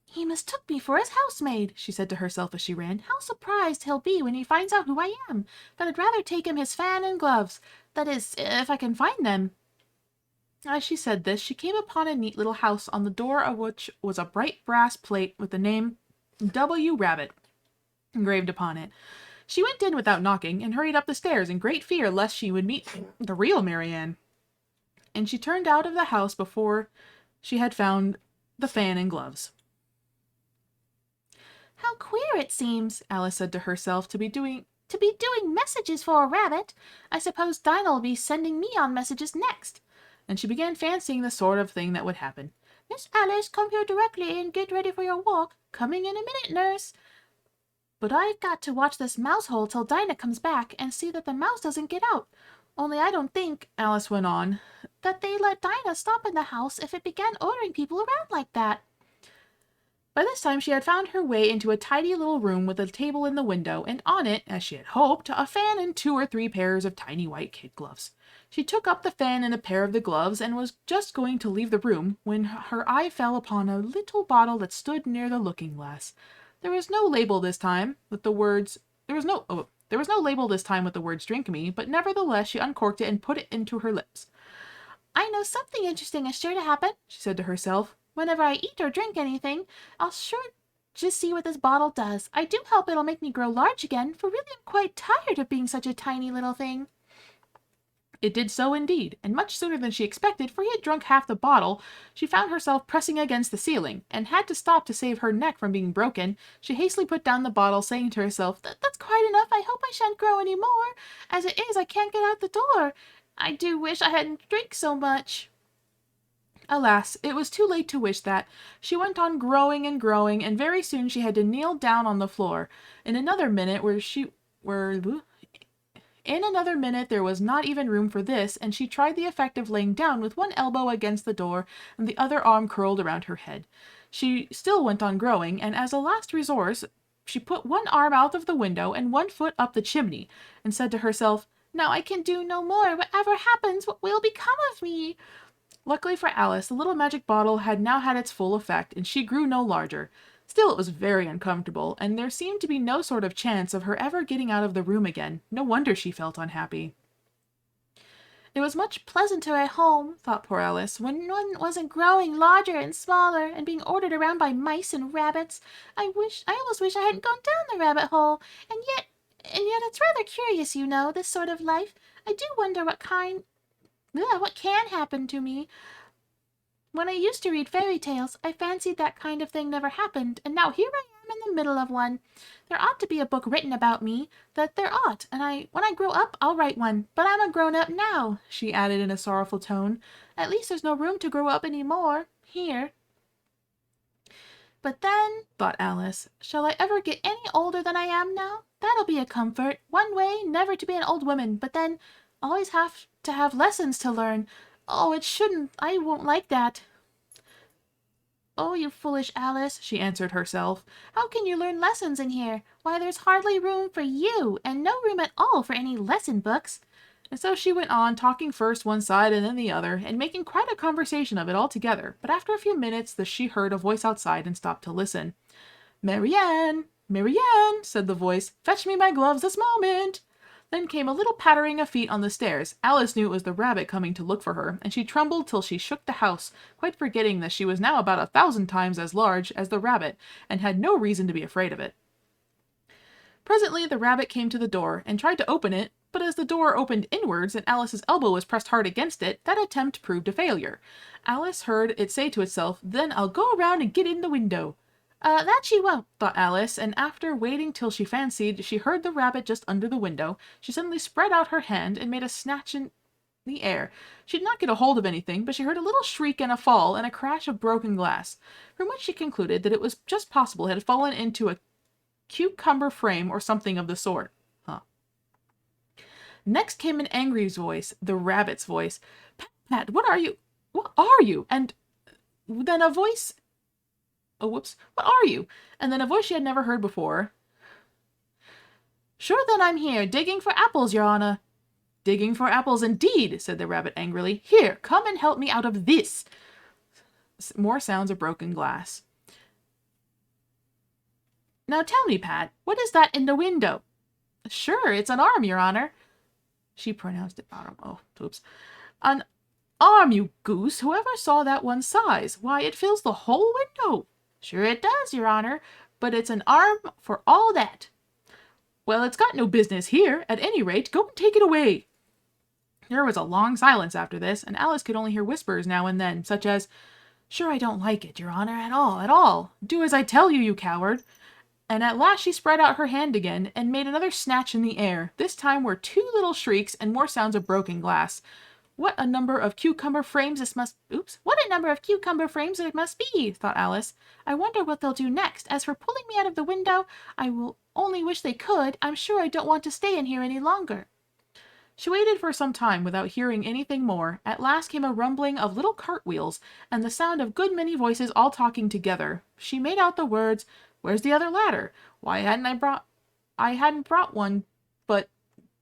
"He mistook me for his housemaid," she said to herself as she ran. "How surprised he'll be when he finds out who I am! But I'd rather take him his fan and gloves. That is, if I can find them." As she said this, she came upon a neat little house, on the door of which was a bright brass plate with the name W. Rabbit engraved upon it. She went in without knocking, and hurried up the stairs in great fear lest she would meet the real Marianne. And she turned out of the house before she had found the fan and gloves. "How queer it seems," Alice said to herself, to be doing messages for a rabbit. "I suppose Dinah'll be sending me on messages next." And she began fancying the sort of thing that would happen. "Miss Alice, come here directly and get ready for your walk. Coming in a minute, nurse. But I've got to watch this mouse hole till Dinah comes back, and see that the mouse doesn't get out. Only I don't think," Alice went on, "that they'd let Dinah stop in the house if it began ordering people around like that." By this time she had found her way into a tidy little room with a table in the window, and on it, as she had hoped, a fan and 2 or 3 pairs of tiny white kid gloves. She took up the fan and a pair of the gloves, and was just going to leave the room, when her eye fell upon a little bottle that stood near the looking-glass. There was no label this time with the words "Drink me," but nevertheless she uncorked it and put it into her lips. "I know something interesting is sure to happen," she said to herself. "Whenever I eat or drink anything, I'll sure just see what this bottle does. I do hope it'll make me grow large again, for really I'm quite tired of being such a tiny little thing." It did so indeed, and much sooner than she expected, for he had drunk half the bottle. She found herself pressing against the ceiling, and had to stop to save her neck from being broken. She hastily put down the bottle, saying to herself, That's quite enough. I hope I shan't grow any more. As it is, I can't get out the door. I do wish I hadn't drank so much." Alas, it was too late to wish that. She went on growing and growing, and very soon she had to kneel down on the floor. In another minute there was not even room for this, and she tried the effect of laying down with one elbow against the door and the other arm curled around her head. She still went on growing, and as a last resource she put one arm out of the window and one foot up the chimney, and said to herself, "Now I can do no more. Whatever happens, what will become of me?" Luckily for Alice, the little magic bottle had now had its full effect, and she grew no larger. Still, it was very uncomfortable, and there seemed to be no sort of chance of her ever getting out of the room again. No wonder she felt unhappy. "It was much pleasanter at home," thought poor Alice, "when one wasn't growing larger and smaller, and being ordered around by mice and rabbits. I almost wish I hadn't gone down the rabbit hole. And yet it's rather curious, you know, this sort of life. I do wonder what can happen to me. When I used to read fairy tales, I fancied that kind of thing never happened, and now here I am in the middle of one. There ought to be a book written about me, that there ought, and when I grow up, I'll write one. But I'm a grown-up now, she added in a sorrowful tone. At least there's no room to grow up any more, here. But then, thought Alice, shall I ever get any older than I am now? That'll be a comfort. One way, never to be an old woman, but then always have to have lessons to learn. Oh, it shouldn't. I won't like that. Oh, you foolish Alice, she answered herself. How can you learn lessons in here? Why, there's hardly room for you, and no room at all for any lesson books. And so she went on, talking first one side and then the other, and making quite a conversation of it altogether. But after a few minutes, she heard a voice outside and stopped to listen. Marianne, Marianne, said the voice, fetch me my gloves this moment. Then came a little pattering of feet on the stairs. Alice knew it was the rabbit coming to look for her, and she trembled till she shook the house, quite forgetting that she was now about 1,000 times as large as the rabbit, and had no reason to be afraid of it. Presently the rabbit came to the door, and tried to open it, but as the door opened inwards, and Alice's elbow was pressed hard against it, that attempt proved a failure. Alice heard it say to itself, Then I'll go around and get in the window. That she won't, thought Alice, and after waiting till she fancied she heard the rabbit just under the window, she suddenly spread out her hand and made a snatch in the air. She did not get a hold of anything, but she heard a little shriek and a fall and a crash of broken glass, from which she concluded that it was just possible it had fallen into a cucumber frame or something of the sort. Next came an angry voice, the rabbit's voice. Pat, Pat, what are you? What are you? And then a voice... Oh, whoops. What are you? And then a voice she had never heard before. Sure then I'm here, digging for apples, your honor. Digging for apples indeed, said the rabbit angrily. Here, come and help me out of this. More sounds of broken glass. Now tell me, Pat, what is that in the window? Sure, it's an arm, your honor. She pronounced it arm. Oh, oops. An arm, you goose. Whoever saw that one size? Why, it fills the whole window. Sure it does, your honor, but it's an arm for all that. Well, it's got no business here. At any rate, go and take it away. There was a long silence after this, and Alice could only hear whispers now and then, such as, Sure I don't like it, your honor, at all, at all. Do as I tell you, you coward. And at last she spread out her hand again, and made another snatch in the air. This time were 2 little shrieks, and more sounds of broken glass. What a number of cucumber frames this must... Oops. What a number of cucumber frames it must be, thought Alice. I wonder what they'll do next. As for pulling me out of the window, I will only wish they could. I'm sure I don't want to stay in here any longer. She waited for some time without hearing anything more. At last came a rumbling of little cartwheels, and the sound of good many voices all talking together. She made out the words, Where's the other ladder? Why hadn't I hadn't brought one, but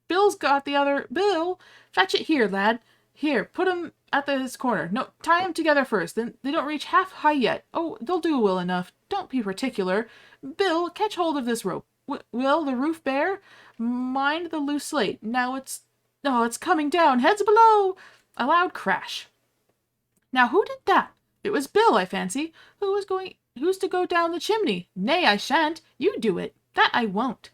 Bill's got the other... Bill, fetch it here, lad. Here, put 'em at this corner. No, tie 'em together first. Then they don't reach half high yet. Oh, they'll do well enough. Don't be particular. Bill, catch hold of this rope. Will the roof bear? Mind the loose slate. Now it's coming down. Heads below. A loud crash. Now who did that? It was Bill, I fancy. Who's to go down the chimney? Nay, I shan't. You do it. That I won't.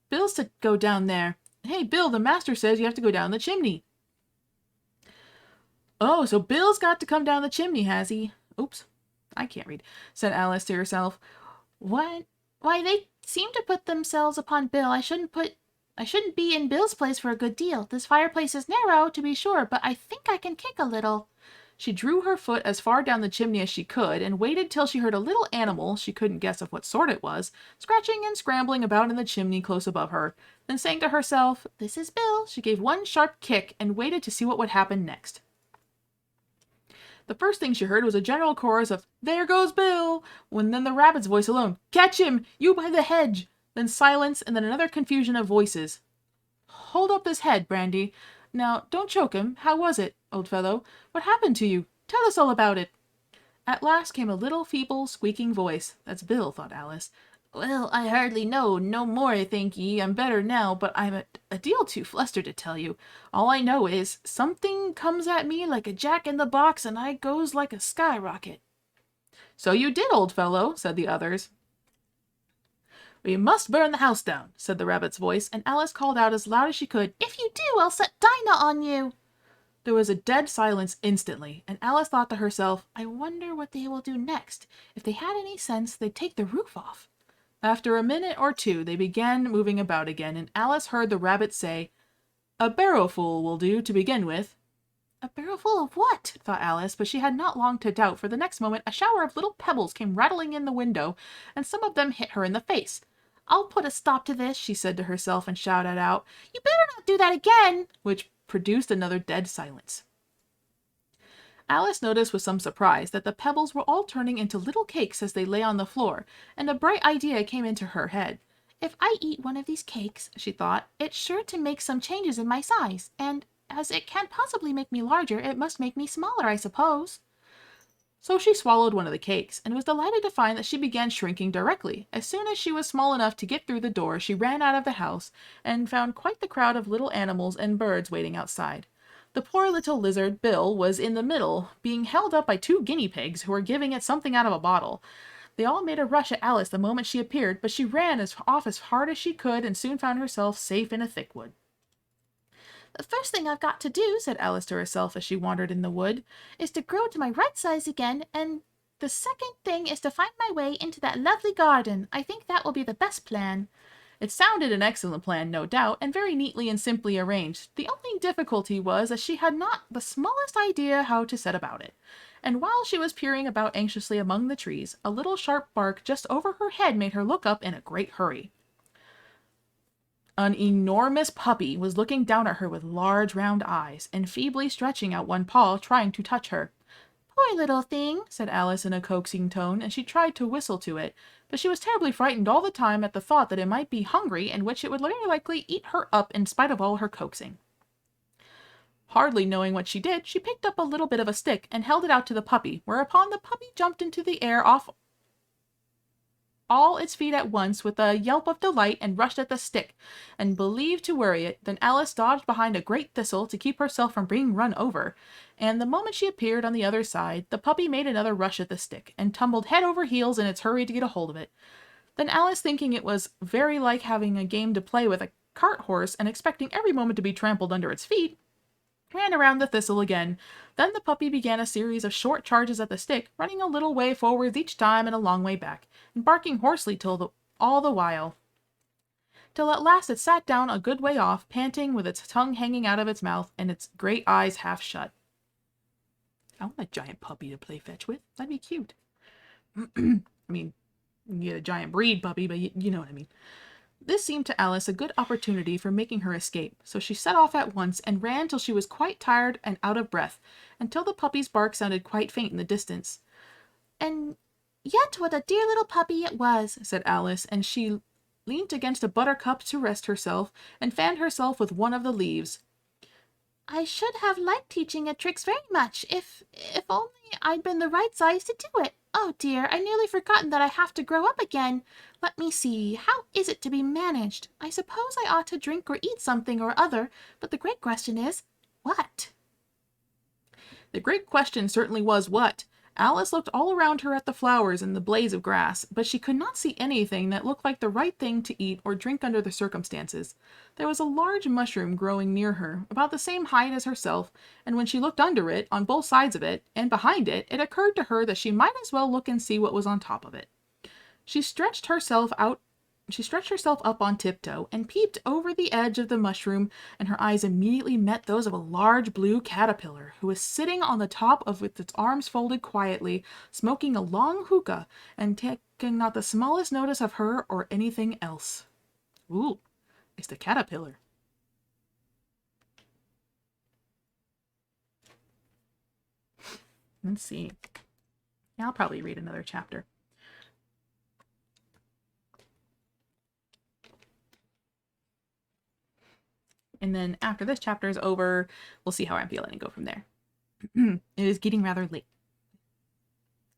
Bill's to go down there. Hey, Bill, the master says you have to go down the chimney. Oh, so Bill's got to come down the chimney, has he? Oops, I can't read, said Alice to herself. What? Why, they seem to put themselves upon Bill. I shouldn't be in Bill's place for a good deal. This fireplace is narrow, to be sure, but I think I can kick a little. She drew her foot as far down the chimney as she could, and waited till she heard a little animal, she couldn't guess of what sort it was, scratching and scrambling about in the chimney close above her. Then saying to herself, This is Bill, she gave one sharp kick, and waited to see what would happen next. The first thing she heard was a general chorus of, There goes Bill! Then the rabbit's voice alone, Catch him! You by the hedge! Then silence, and then another confusion of voices. Hold up this head, Brandy. Now, don't choke him. How was it, old fellow? What happened to you? Tell us all about it. At last came a little feeble, squeaking voice. That's Bill, thought Alice. Well, I hardly know no more, thank ye. I'm better now, but I'm a deal too flustered to tell you. All I know is, something comes at me like a jack-in-the-box, and I goes like a skyrocket. So you did, old fellow, said the others. We must burn the house down, said the rabbit's voice, and Alice called out as loud as she could, If you do, I'll set Dinah on you. There was a dead silence instantly, and Alice thought to herself, I wonder what they will do next. If they had any sense, they'd take the roof off. After a minute or two, they began moving about again, and Alice heard the rabbit say, a barrowful will do to begin with. A barrowful of what? Thought Alice, but she had not long to doubt, for the next moment a shower of little pebbles came rattling in the window, and some of them hit her in the face. I'll put a stop to this, she said to herself, and shouted out, You better not do that again, which produced another dead silence. Alice noticed with some surprise that the pebbles were all turning into little cakes as they lay on the floor, and a bright idea came into her head. If I eat one of these cakes, she thought, it's sure to make some changes in my size, and as it can't possibly make me larger, it must make me smaller, I suppose. So she swallowed one of the cakes, and was delighted to find that she began shrinking directly. As soon as she was small enough to get through the door, she ran out of the house, and found quite the crowd of little animals and birds waiting outside. The poor little lizard, Bill, was in the middle, being held up by 2 guinea pigs who were giving it something out of a bottle. They all made a rush at Alice the moment she appeared, but she ran off as hard as she could and soon found herself safe in a thick wood. The first thing I've got to do, said Alice to herself as she wandered in the wood, is to grow to my right size again, and the second thing is to find my way into that lovely garden. I think that will be the best plan. It sounded an excellent plan, no doubt, and very neatly and simply arranged. The only difficulty was that she had not the smallest idea how to set about it. And while she was peering about anxiously among the trees, a little sharp bark just over her head made her look up in a great hurry. An enormous puppy was looking down at her with large round eyes, and feebly stretching out one paw, trying to touch her. Poor little thing, said Alice in a coaxing tone, and she tried to whistle to it, but she was terribly frightened all the time at the thought that it might be hungry, and which it would very likely eat her up in spite of all her coaxing. Hardly knowing what she did, she picked up a little bit of a stick and held it out to the puppy, whereupon the puppy jumped into the air off all its feet at once with a yelp of delight and rushed at the stick, and believed to worry it. Then Alice dodged behind a great thistle to keep herself from being run over, and the moment she appeared on the other side, the puppy made another rush at the stick, and tumbled head over heels in its hurry to get a hold of it. Then Alice, thinking it was very like having a game to play with a cart horse, and expecting every moment to be trampled under its feet, ran around the thistle again. Then the puppy began a series of short charges at the stick, running a little way forwards each time and a long way back, and barking hoarsely all the while, till at last it sat down a good way off, panting, with its tongue hanging out of its mouth and its great eyes half shut. I want a giant puppy to play fetch with. That'd be cute. I mean, you can get a giant breed puppy, but you know what I mean. This seemed to Alice a good opportunity for making her escape, so she set off at once and ran till she was quite tired and out of breath, until the puppy's bark sounded quite faint in the distance. And yet what a dear little puppy it was, said Alice, and she leant against a buttercup to rest herself, and fanned herself with one of the leaves. I should have liked teaching it tricks very much, if only I'd been the right size to do it. Oh dear, I nearly forgotten that I have to grow up again. Let me see, how is it to be managed? I suppose I ought to drink or eat something or other, but the great question is, what? The great question certainly was what. Alice looked all around her at the flowers and the blades of grass, but she could not see anything that looked like the right thing to eat or drink under the circumstances. There was a large mushroom growing near her, about the same height as herself, and when she looked under it, on both sides of it, and behind it, it occurred to her that she might as well look and see what was on top of it. She stretched herself up on tiptoe and peeped over the edge of the mushroom, and her eyes immediately met those of a large blue caterpillar, who was sitting on the top of with its arms folded quietly, smoking a long hookah, and taking not the smallest notice of her or anything else. Ooh, it's the caterpillar. Let's see. Yeah, I'll probably read another chapter. And then after this chapter is over, we'll see how I'm feeling and go from there. It is getting rather late.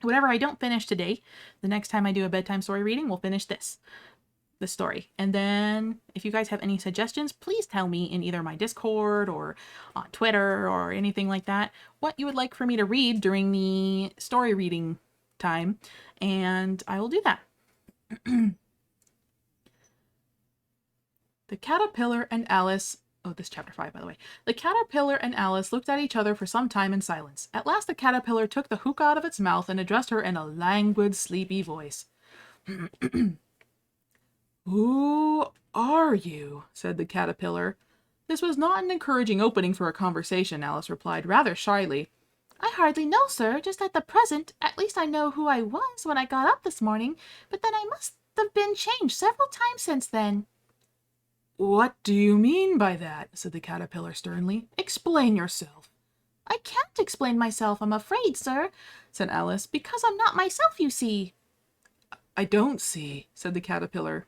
Whatever I don't finish today, the next time I do a bedtime story reading, we'll finish this story. And then if you guys have any suggestions, please tell me in either my Discord or on Twitter or anything like that, what you would like for me to read during the story reading time, and I will do that. The caterpillar and Alice this is chapter 5, by the way. The caterpillar and Alice looked at each other for some time in silence. At last the caterpillar took the hookah out of its mouth and addressed her in a languid, sleepy voice. Who are you? Said the caterpillar. This was not an encouraging opening for a conversation, Alice replied, rather shyly. I hardly know, sir. Just at the present, at least I know who I was when I got up this morning, but then I must have been changed several times since then. What do you mean by that? Said the caterpillar sternly. Explain yourself. I can't explain myself, I'm afraid, sir, said Alice. because I'm not myself, you see. I don't see, said the caterpillar.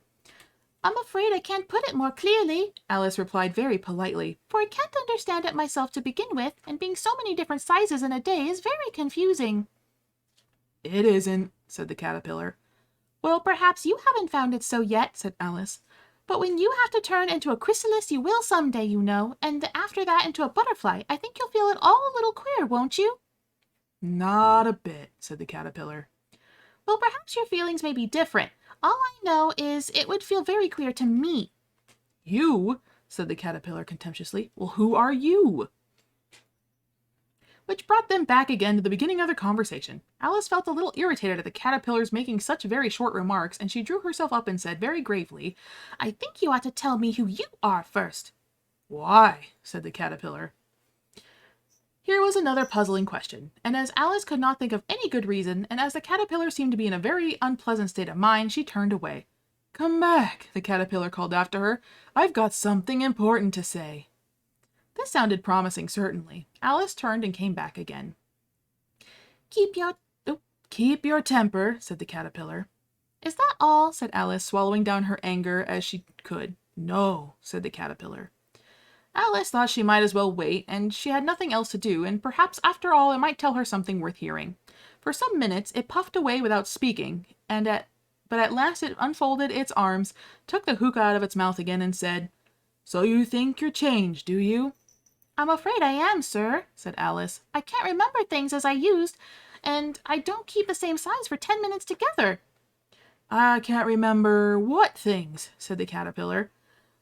I'm afraid I can't put it more clearly, Alice replied very politely, for I can't understand it myself to begin with, and being so many different sizes in a day is very confusing. It isn't, said the caterpillar. Well, perhaps you haven't found it so yet, said Alice. But when you have to turn into a chrysalis, you will someday, you know, and after that into a butterfly, I think you'll feel it all a little queer, won't you? Not a bit, said the caterpillar. Well, perhaps your feelings may be different. All I know is it would feel very queer to me. You? Said the caterpillar contemptuously. Well, who are you? Which brought them back again to the beginning of the conversation. Alice felt a little irritated at the caterpillar's making such very short remarks, and she drew herself up and said very gravely, I think you ought to tell me who you are first. Why? Said the caterpillar. Here was another puzzling question, and as Alice could not think of any good reason, and as the caterpillar seemed to be in a very unpleasant state of mind, she turned away. Come back, the caterpillar called after her. I've got something important to say. This sounded promising, certainly. Alice turned and came back again. Keep your temper, said the caterpillar. Is that all? Said Alice, swallowing down her anger as she could. No, said the caterpillar. Alice thought she might as well wait, and she had nothing else to do, and perhaps after all it might tell her something worth hearing. For some minutes it puffed away without speaking, but at last it unfolded its arms, took the hookah out of its mouth again, and said, So you think you're changed, do you? I'm afraid I am, sir, said Alice. I can't remember things as I used, and I don't keep the same size for 10 minutes together. I can't remember what things, said the caterpillar.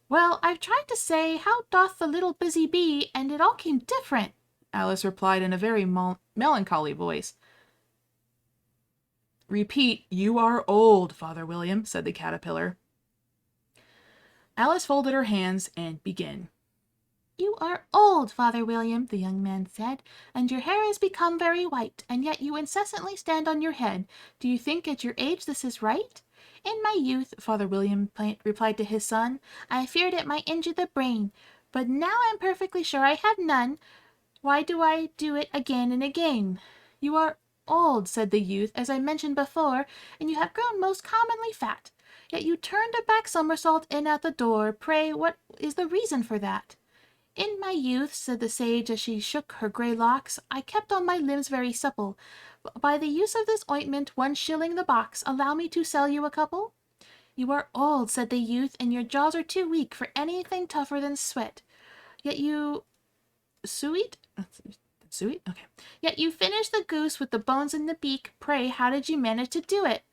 Well, I've tried to say, how doth the little busy bee, and it all came different, Alice replied in a very melancholy voice. Repeat, you are old, Father William, said the caterpillar. Alice folded her hands and began. You are old, Father William, the young man said, and your hair has become very white, and yet you incessantly stand on your head. Do you think at your age this is right? In my youth, Father William replied to his son, I feared it might injure the brain, but now I'm perfectly sure I have none. Why do I do it again and again? You are old, said the youth, as I mentioned before, and you have grown most commonly fat. Yet you turned a back somersault in at the door. Pray, what is the reason for that? In my youth, said the sage as she shook her grey locks, I kept on my limbs very supple. By the use of this ointment, 1 shilling the box, allow me to sell you a couple? You are old, said the youth, and your jaws are too weak for anything tougher than sweat. Yet you... Sweet? Sweet? Okay. Yet you finished the goose with the bones in the beak. Pray, how did you manage to do it?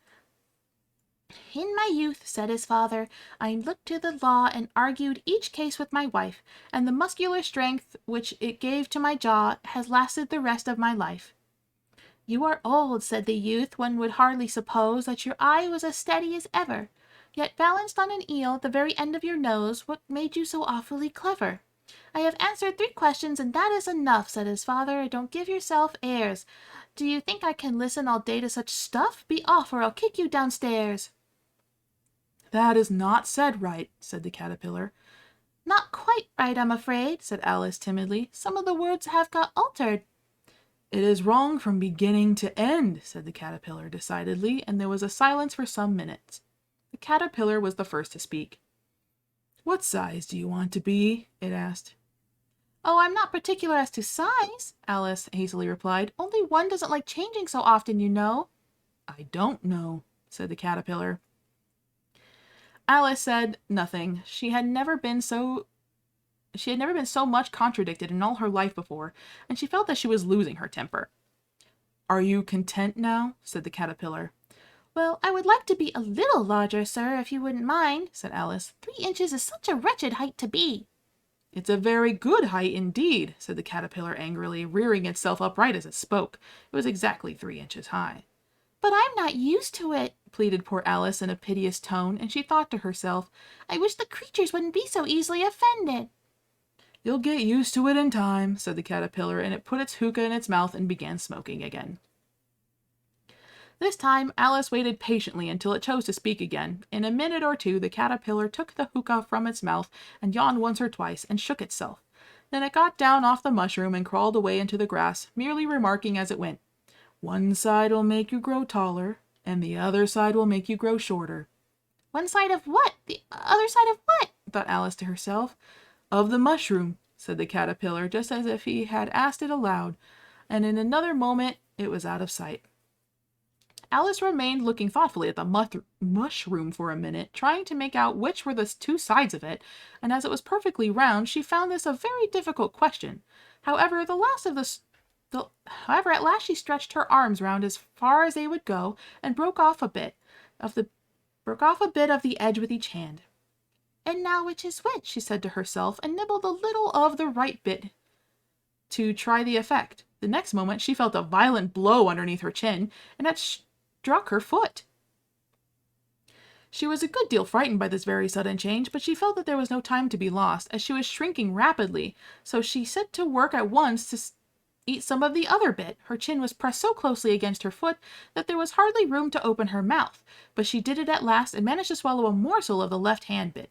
In my youth, said his father, I looked to the law and argued each case with my wife, and the muscular strength which it gave to my jaw has lasted the rest of my life. You are old, said the youth. One would hardly suppose that your eye was as steady as ever. Yet balanced on an eel at the very end of your nose, what made you so awfully clever? I have answered 3 questions, and that is enough, said his father. Don't give yourself airs. Do you think I can listen all day to such stuff? Be off, or I'll kick you downstairs. That is not said right, said the caterpillar. Not quite right, I'm afraid, said Alice timidly. Some of the words have got altered. It is wrong from beginning to end, said the caterpillar decidedly, and there was a silence for some minutes. The caterpillar was the first to speak. What size do you want to be? It asked. Oh, I'm not particular as to size, Alice hastily replied. Only one doesn't like changing so often, you know. I don't know, said the caterpillar. Alice said nothing. She had never been so much contradicted in all her life before, and she felt that she was losing her temper. Are you content now? Said the caterpillar. Well, I would like to be a little larger, sir, if you wouldn't mind, said Alice. 3 inches is such a wretched height to be. It's a very good height indeed, said the caterpillar angrily, rearing itself upright as it spoke. It was exactly 3 inches high. But I'm not used to it, pleaded poor Alice in a piteous tone, and she thought to herself, I wish the creatures wouldn't be so easily offended. You'll get used to it in time, said the caterpillar, and it put its hookah in its mouth and began smoking again. This time, Alice waited patiently until it chose to speak again. In a minute or two, the caterpillar took the hookah from its mouth and yawned once or twice and shook itself. Then it got down off the mushroom and crawled away into the grass, merely remarking as it went, One side will make you grow taller, and the other side will make you grow shorter. One side of what? The other side of what? Thought Alice to herself. Of the mushroom, said the caterpillar, just as if he had asked it aloud, and in another moment it was out of sight. Alice remained looking thoughtfully at the mushroom for a minute, trying to make out which were the 2 sides of it, and as it was perfectly round, she found this a very difficult question. However, at last she stretched her arms round as far as they would go, and broke off a bit of the edge with each hand. And now which is which? She said to herself, and nibbled a little of the right bit to try the effect. The next moment she felt a violent blow underneath her chin, and it struck her foot. She was a good deal frightened by this very sudden change, but she felt that there was no time to be lost, as she was shrinking rapidly, so she set to work at once to eat some of the other bit. Her chin was pressed so closely against her foot that there was hardly room to open her mouth, but she did it at last and managed to swallow a morsel of the left-hand bit.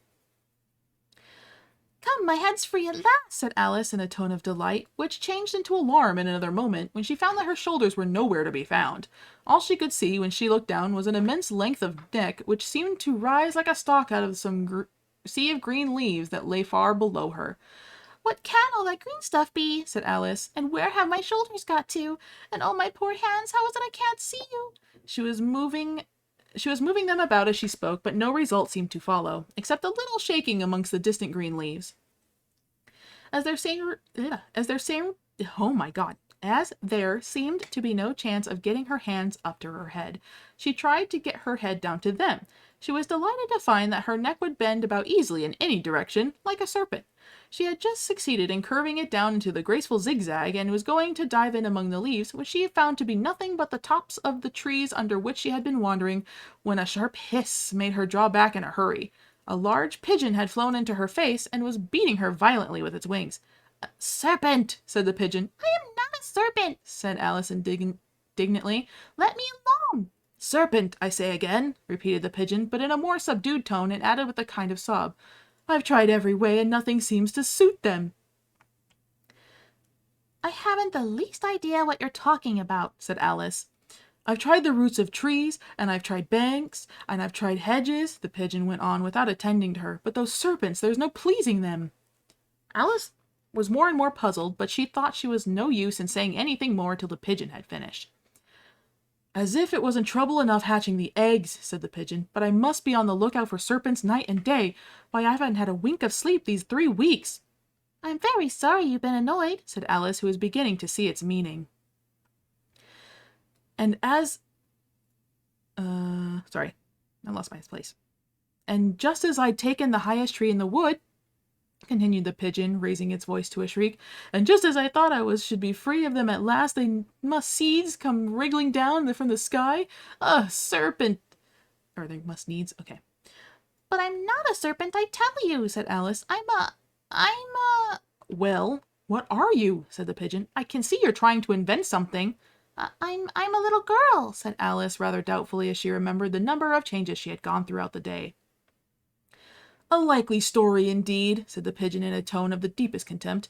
Come, my head's free at last, said Alice in a tone of delight, which changed into alarm in another moment when she found that her shoulders were nowhere to be found. All she could see when she looked down was an immense length of neck which seemed to rise like a stalk out of some sea of green leaves that lay far below her. What can all that green stuff be? Said Alice. And where have my shoulders got to? And oh, my poor hands, how is it I can't see you? She was moving them about as she spoke, but no result seemed to follow, except a little shaking amongst the distant green leaves. As there seemed to be no chance of getting her hands up to her head, she tried to get her head down to them. She was delighted to find that her neck would bend about easily in any direction, like a serpent. She had just succeeded in curving it down into the graceful zigzag, and was going to dive in among the leaves, which she had found to be nothing but the tops of the trees under which she had been wandering, when a sharp hiss made her draw back in a hurry. A large pigeon had flown into her face, and was beating her violently with its wings. "Serpent!" said the pigeon. "I am not a serpent," said Alice indignantly. "Let me alone." "Serpent, I say again," repeated the pigeon, but in a more subdued tone, and added with a kind of sob, "I've tried every way, and nothing seems to suit them." "I haven't the least idea what you're talking about," said Alice. "I've tried the roots of trees, and I've tried banks, and I've tried hedges," the pigeon went on without attending to her, "but those serpents, there's no pleasing them." Alice was more and more puzzled, but she thought she was no use in saying anything more till the pigeon had finished. "As if it wasn't trouble enough hatching the eggs," said the pigeon, "but I must be on the lookout for serpents night and day. Why, I haven't had a wink of sleep these 3 weeks. "I'm very sorry you've been annoyed," said Alice, who was beginning to see its meaning. And I lost my place. "And just as I'd taken the highest tree in the wood," continued the pigeon, raising its voice to a shriek, "and just as I thought should be free of them at last, they must seeds come wriggling down from the sky. Serpent! Or they must needs, okay." "But I'm not a serpent, I tell you," said Alice. I'm a... "Well, what are you?" said the pigeon. "I can see you're trying to invent something." I'm a little girl," said Alice, rather doubtfully, as she remembered the number of changes she had gone throughout the day. "A likely story, indeed," said the pigeon in a tone of the deepest contempt.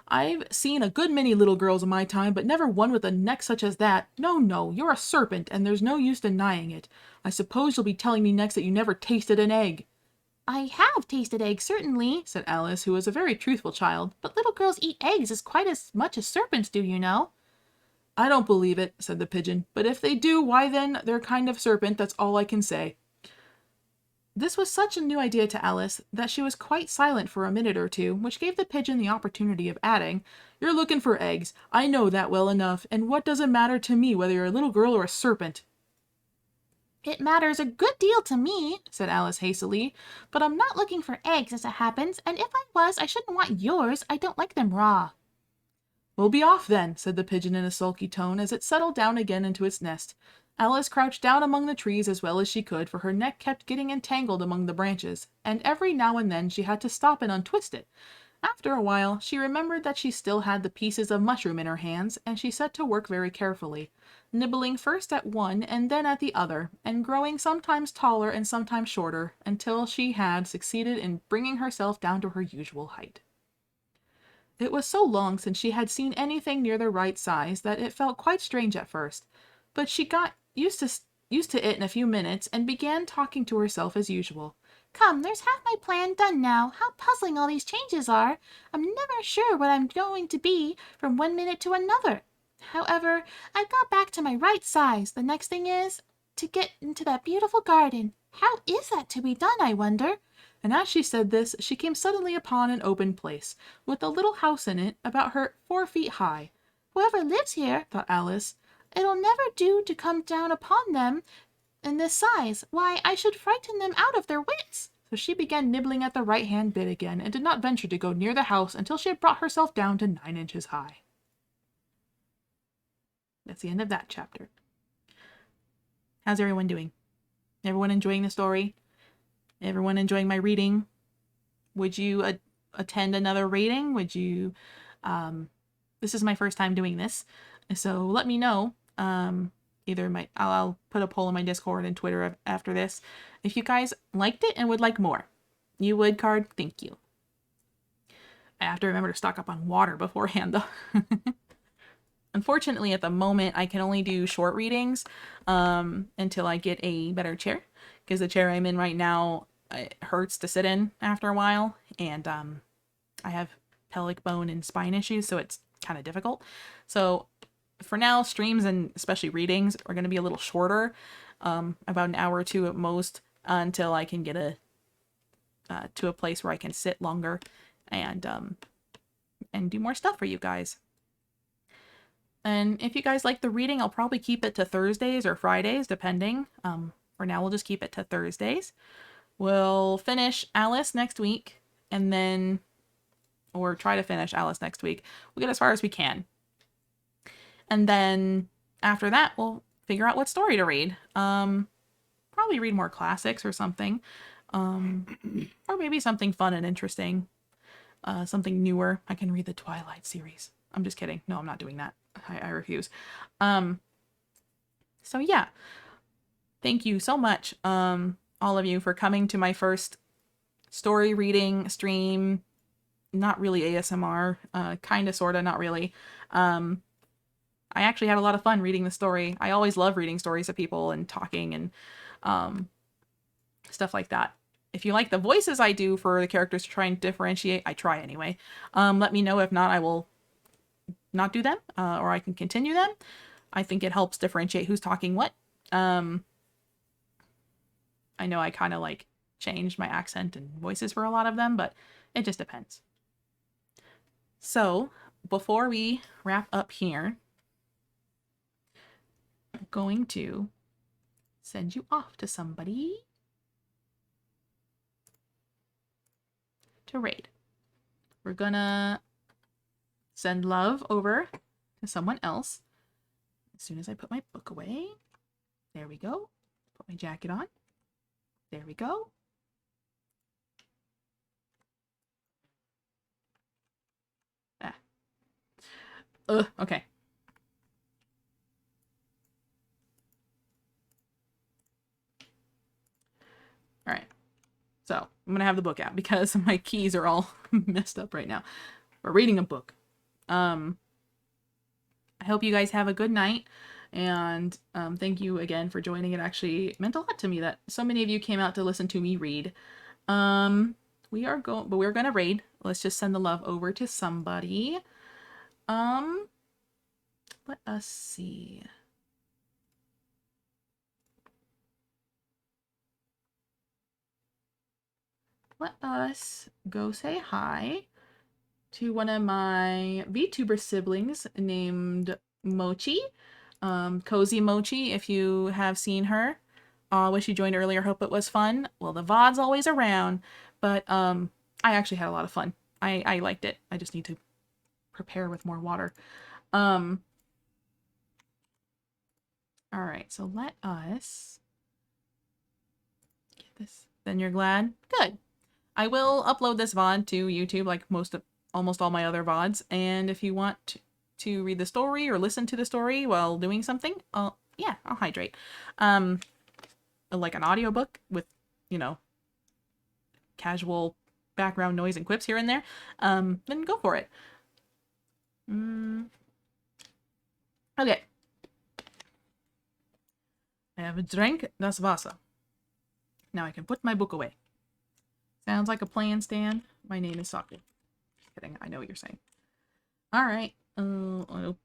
"I've seen a good many little girls in my time, but never one with a neck such as that. No, you're a serpent, and there's no use denying it. I suppose you'll be telling me next that you never tasted an egg." "I have tasted eggs, certainly," said Alice, who was a very truthful child. "but little girls eat eggs as quite as much as serpents do, you know." "I don't believe it," said the pigeon. "But if they do, why then, they're kind of serpent, that's all I can say." This was such a new idea to Alice that she was quite silent for a minute or two, which gave the pigeon the opportunity of adding, "You're looking for eggs. I know that well enough, and what does it matter to me whether you're a little girl or a serpent?" It matters a good deal to me, said Alice hastily, but I'm not looking for eggs as it happens, and if I was, I shouldn't want yours. I don't like them raw. We'll be off then, said the pigeon in a sulky tone as it settled down again into its nest. Alice crouched down among the trees as well as she could, for her neck kept getting entangled among the branches, and every now and then she had to stop and untwist it. After a while, she remembered that she still had the pieces of mushroom in her hands, and she set to work very carefully, nibbling first at one and then at the other, and growing sometimes taller and sometimes shorter, until she had succeeded in bringing herself down to her usual height. It was so long since she had seen anything near the right size that it felt quite strange at first, but she got used to it in a few minutes and began talking to herself as usual. Come, there's half my plan done now. How puzzling all these changes are. I'm never sure what I'm going to be from one minute to another. However, I've got back to my right size. The next thing is to get into that beautiful garden. How is that to be done, I wonder? And as she said this, she came suddenly upon an open place, with a little house in it, about 4 feet high. Whoever lives here, thought Alice, it'll never do to come down upon them in this size. Why, I should frighten them out of their wits. So she began nibbling at the right-hand bit again, and did not venture to go near the house until she had brought herself down to 9 inches high. That's the end of that chapter. How's everyone doing? Everyone enjoying the story? Everyone enjoying my reading? Would you attend another reading? Would you... this is my first time doing this, so let me know. Either I'll put a poll on my Discord and Twitter after this if you guys liked it and would like more. You would, card? Thank you. I have to remember to stock up on water beforehand, though. Unfortunately, at the moment, I can only do short readings until I get a better chair, because the chair I'm in right now, it hurts to sit in after a while, and I have pelvic bone and spine issues, so it's kind of difficult. So for now, streams and especially readings are going to be a little shorter, about an hour or two at most, until I can get to a place where I can sit longer and do more stuff for you guys. And if you guys like the reading, I'll probably keep it to Thursdays or Fridays, depending. For now, we'll just keep it to Thursdays. We'll finish Alice next week, and then, or try to finish Alice next week. We'll get as far as we can. And then after that, we'll figure out what story to read. Probably read more classics or something. Or maybe something fun and interesting. Something newer. I can read the Twilight series. I'm just kidding. No, I'm not doing that. I refuse. So yeah. Thank you so much, all of you, for coming to my first story reading stream. Not really ASMR. Kinda, sorta, not really. I actually had a lot of fun reading the story. I always love reading stories of people and talking and stuff like that. If you like the voices I do for the characters to try and differentiate, I try anyway. Let me know. If not, I will not do them, or I can continue them. I think it helps differentiate who's talking what. I know I kind of like changed my accent and voices for a lot of them, but it just depends. So before we wrap up here, I'm going to send you off to somebody to raid. We're gonna send love over to someone else as soon as I put my book away. There we go. Put my jacket on. There we go. Okay. All right. So I'm going to have the book out because my keys are all messed up right now. We're reading a book. I hope you guys have a good night. And thank you again for joining. It actually meant a lot to me that so many of you came out to listen to me read. We're going to raid. Let's just send the love over to somebody. Let us see. Let us go say hi to one of my VTuber siblings named Mochi. Cozy Mochi, if you have seen her Aw, wish you joined earlier. Hope it was fun. Well, the VOD's always around, but I actually had a lot of fun. I liked it. I just need to prepare with more water. All right, so let us get this. Then you're glad? Good. I will upload this VOD to YouTube like almost all my other VODs, and if you want to read the story or listen to the story while doing something, I'll hydrate. Like an audiobook with, you know, casual background noise and quips here and there, then go for it. Okay. I have drank das Wasser. Now I can put my book away. Sounds like a plan, Stan. My name is Saku. Kidding, I know what you're saying. Alright. Oh, I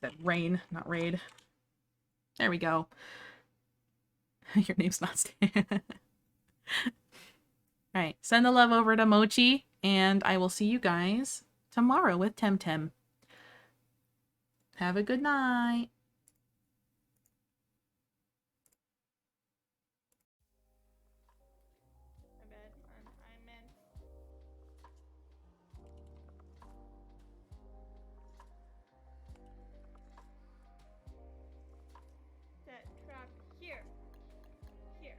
said rain, not raid. There we go. Your name's not Stan. Alright, send the love over to Mochi, and I will see you guys tomorrow with Temtem. Have a good night. That trap here. Here.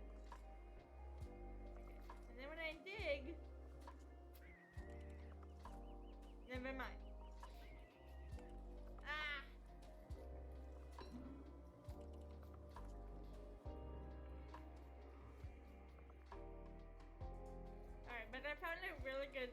And then when I dig... Never mind. Ah! Alright, but I found a really good